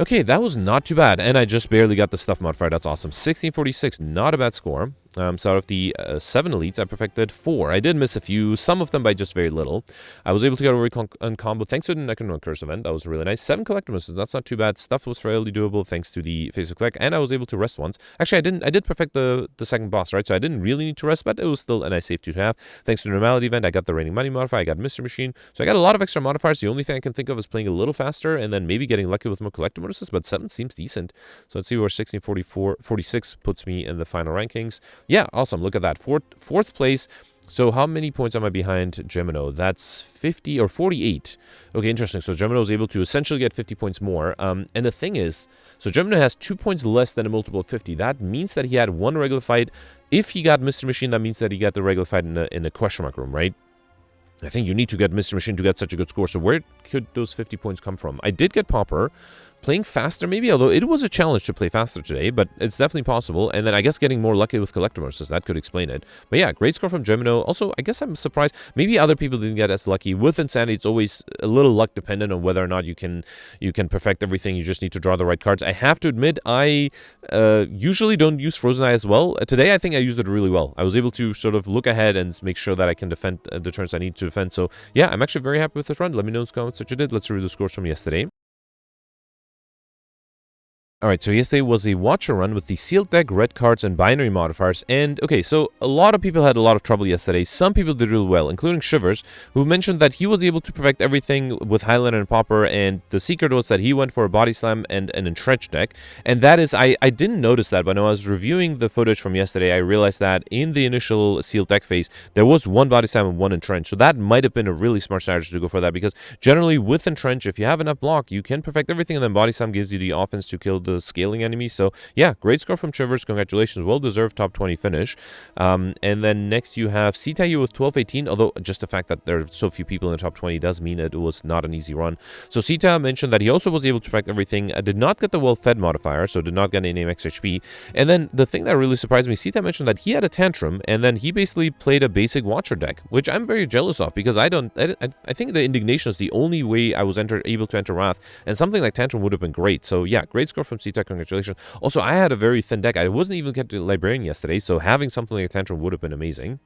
Okay, that was not too bad. And I just barely got the stuff modifier. That's awesome. 1646. Not a bad score. So out of the 7 elites, I perfected 4. I did miss a few. Some of them by just very little. I was able to get a recon combo thanks to the Necron Curse event. That was really nice. 7 collectibles. That's not too bad. Stuff was fairly doable thanks to the Face of Collect. And I was able to rest once. Actually, I did perfect the second boss, right? So I didn't really need to rest, but it was still a nice save to have. Thanks to the Normality event, I got the Raining Money modifier. I got Mr. Machine. So I got a lot of extra modifiers. The only thing I can think of is playing a little faster and then maybe getting lucky with more collector bonuses, but 7 seems decent. So let's see where 1646 puts me in the final rankings. Yeah, awesome. Look at that. Fourth place. So how many points am I behind Gemino? That's 50 or 48. Okay, interesting. So Gemino was able to essentially get 50 points more. And the thing is, so Gemino has 2 points less than a multiple of 50. That means that he had 1 regular fight. If he got Mr. Machine, that means that he got the regular fight in the question mark room, right? I think you need to get Mr. Machine to get such a good score. So where could those 50 points come from? I did get Popper, playing faster maybe, although it was a challenge to play faster today, but it's definitely possible. And then I guess getting more lucky with collector monsters, that could explain it. But yeah, great score from Gemino. Also, I guess I'm surprised. Maybe other people didn't get as lucky. With Insanity, it's always a little luck dependent on whether or not you can perfect everything. You just need to draw the right cards. I have to admit, I usually don't use Frozen Eye as well. Today, I think I used it really well. I was able to sort of look ahead and make sure that I can defend the turns I need to defend. So yeah, I'm actually very happy with this run. Let me know in the comments what you did. Let's review the scores from yesterday. Alright, so yesterday was a Watcher run with the sealed deck, red cards, and binary modifiers. And, okay, so a lot of people had a lot of trouble yesterday. Some people did really well, including Shivers, who mentioned that he was able to perfect everything with Highlander and Pauper, and the secret was that he went for a Body Slam and an Entrenched deck. And that is, I didn't notice that, but when I was reviewing the footage from yesterday, I realized that in the initial sealed deck phase, there was one Body Slam and one Entrenched. So that might have been a really smart strategy to go for that, because generally with Entrenched, if you have enough block, you can perfect everything, and then Body Slam gives you the offense to kill the scaling enemies. So yeah, great score from Shivers. Congratulations, well deserved top 20 finish. And then next you have Sitayu with 12-18, although just the fact that there are so few people in the top 20 does mean it was not an easy run. So Sita mentioned that he also was able to perfect everything, did not get the well-fed modifier, so did not get any max HP. And then the thing that really surprised me, Sita mentioned that he had a Tantrum, and then he basically played a basic Watcher deck, which I'm very jealous of, because I think the Indignation is the only way I was able to enter Wrath, and something like Tantrum would have been great. So yeah, great score from Sita, congratulations. Also, I had a very thin deck. I wasn't even get to Librarian yesterday, so having something like Tantrum would have been amazing.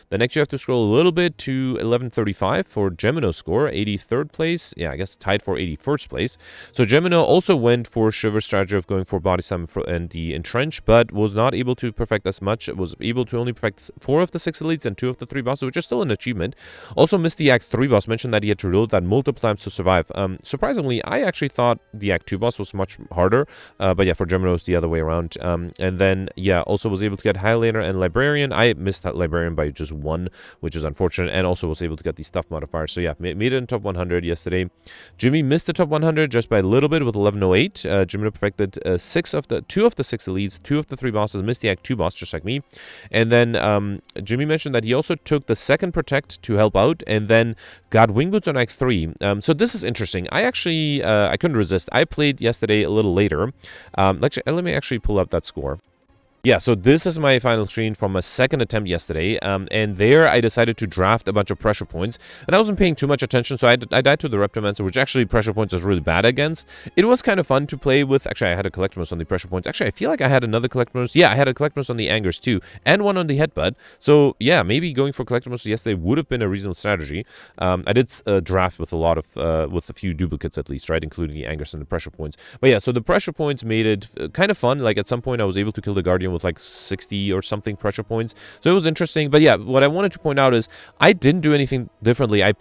The next you have to scroll a little bit to 1135 for Gemino's score, 83rd place. Yeah, I guess tied for 81st place. So Gemino also went for Shiver's strategy of going for Body Slam and the Entrench, but was not able to perfect as much. It was able to only perfect 4 of the 6 elites and 2 of the 3 bosses, which is still an achievement. Also missed the Act 3 boss, mentioned that he had to reload that multiple times to survive. Surprisingly, I actually thought the Act 2 boss was much harder, but yeah, for Gemino it's the other way around. And then, yeah, also was able to get Highlander and Librarian. I missed that Librarian by just 1, which is unfortunate, and also was able to get the stuff modifier. So yeah, made it in top 100 yesterday. Jimmy missed the top 100 just by a little bit with 1108. Jimmy perfected 2 of the 6 elites, 2 of the 3 bosses, missed the Act 2 boss, just like me. And then Jimmy mentioned that he also took the second Protect to help out, and then got Wing Boots on Act 3. So this is interesting. I actually, I couldn't resist. I played yesterday a little later. Let me actually pull up that score. Yeah, so this is my final screen from a second attempt yesterday, and there I decided to draft a bunch of pressure points, and I wasn't paying too much attention, so I died to the Reptomancer, which actually pressure points is really bad against. It was kind of fun to play with. Actually, I had a Collectimus on the pressure points. Actually, I feel like I had another Collectimus. Yeah, I had a Collectimus on the Angers too, and one on the Headbutt. So yeah, maybe going for Collectimus yesterday would have been a reasonable strategy. I did draft with a lot of, with a few duplicates at least, right, including the Angers and the pressure points. But yeah, so the pressure points made it kind of fun. Like at some point I was able to kill the Guardian with like 60 or something pressure points, so it was interesting. But yeah, what I wanted to point out is I didn't do anything differently. I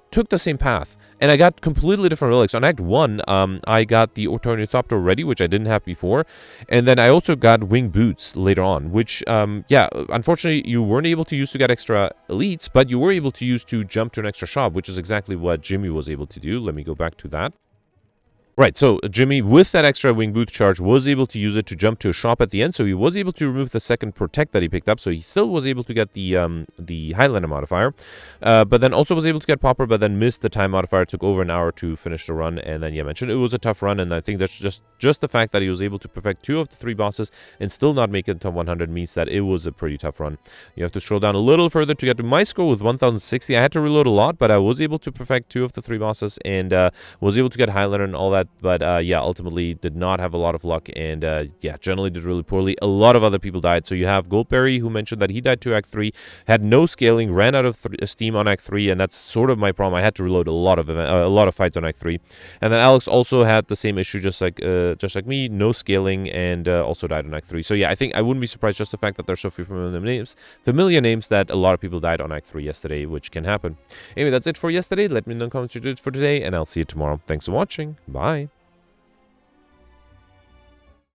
took the same path, and I got completely different relics. On Act 1, I got the Ornithopter ready, which I didn't have before, and then I also got Wing Boots later on, which, yeah, unfortunately, you weren't able to use to get extra elites, but you were able to use to jump to an extra shop, which is exactly what Jimmy was able to do. Let me go back to that. Right, so Jimmy, with that extra Wing Boot charge, was able to use it to jump to a shop at the end, so he was able to remove the second Protect that he picked up, so he still was able to get the Highlander modifier, but then also was able to get Pauper, but then missed the time modifier. It took over an hour to finish the run, and then, yeah, mentioned it was a tough run, and I think that's just the fact that he was able to perfect 2 of the 3 bosses and still not make it to 100 means that it was a pretty tough run. You have to scroll down a little further to get to my score with 1060. I had to reload a lot, but I was able to perfect 2 of the 3 bosses, and was able to get Highlander and all that, but yeah, ultimately did not have a lot of luck, and yeah, generally did really poorly. A lot of other people died. So you have Goldberry, who mentioned that he died to Act 3, had no scaling, ran out of steam on Act 3, and that's sort of my problem. I had to reload a lot of fights on Act 3. And then Alex also had the same issue, just like me, no scaling, and also died on Act 3. So yeah, I think I wouldn't be surprised, just the fact that there's so few familiar names that a lot of people died on Act 3 yesterday, which can happen. Anyway, that's it for yesterday. Let me know in the comments what you did for today, and I'll see you tomorrow. Thanks for watching. Bye.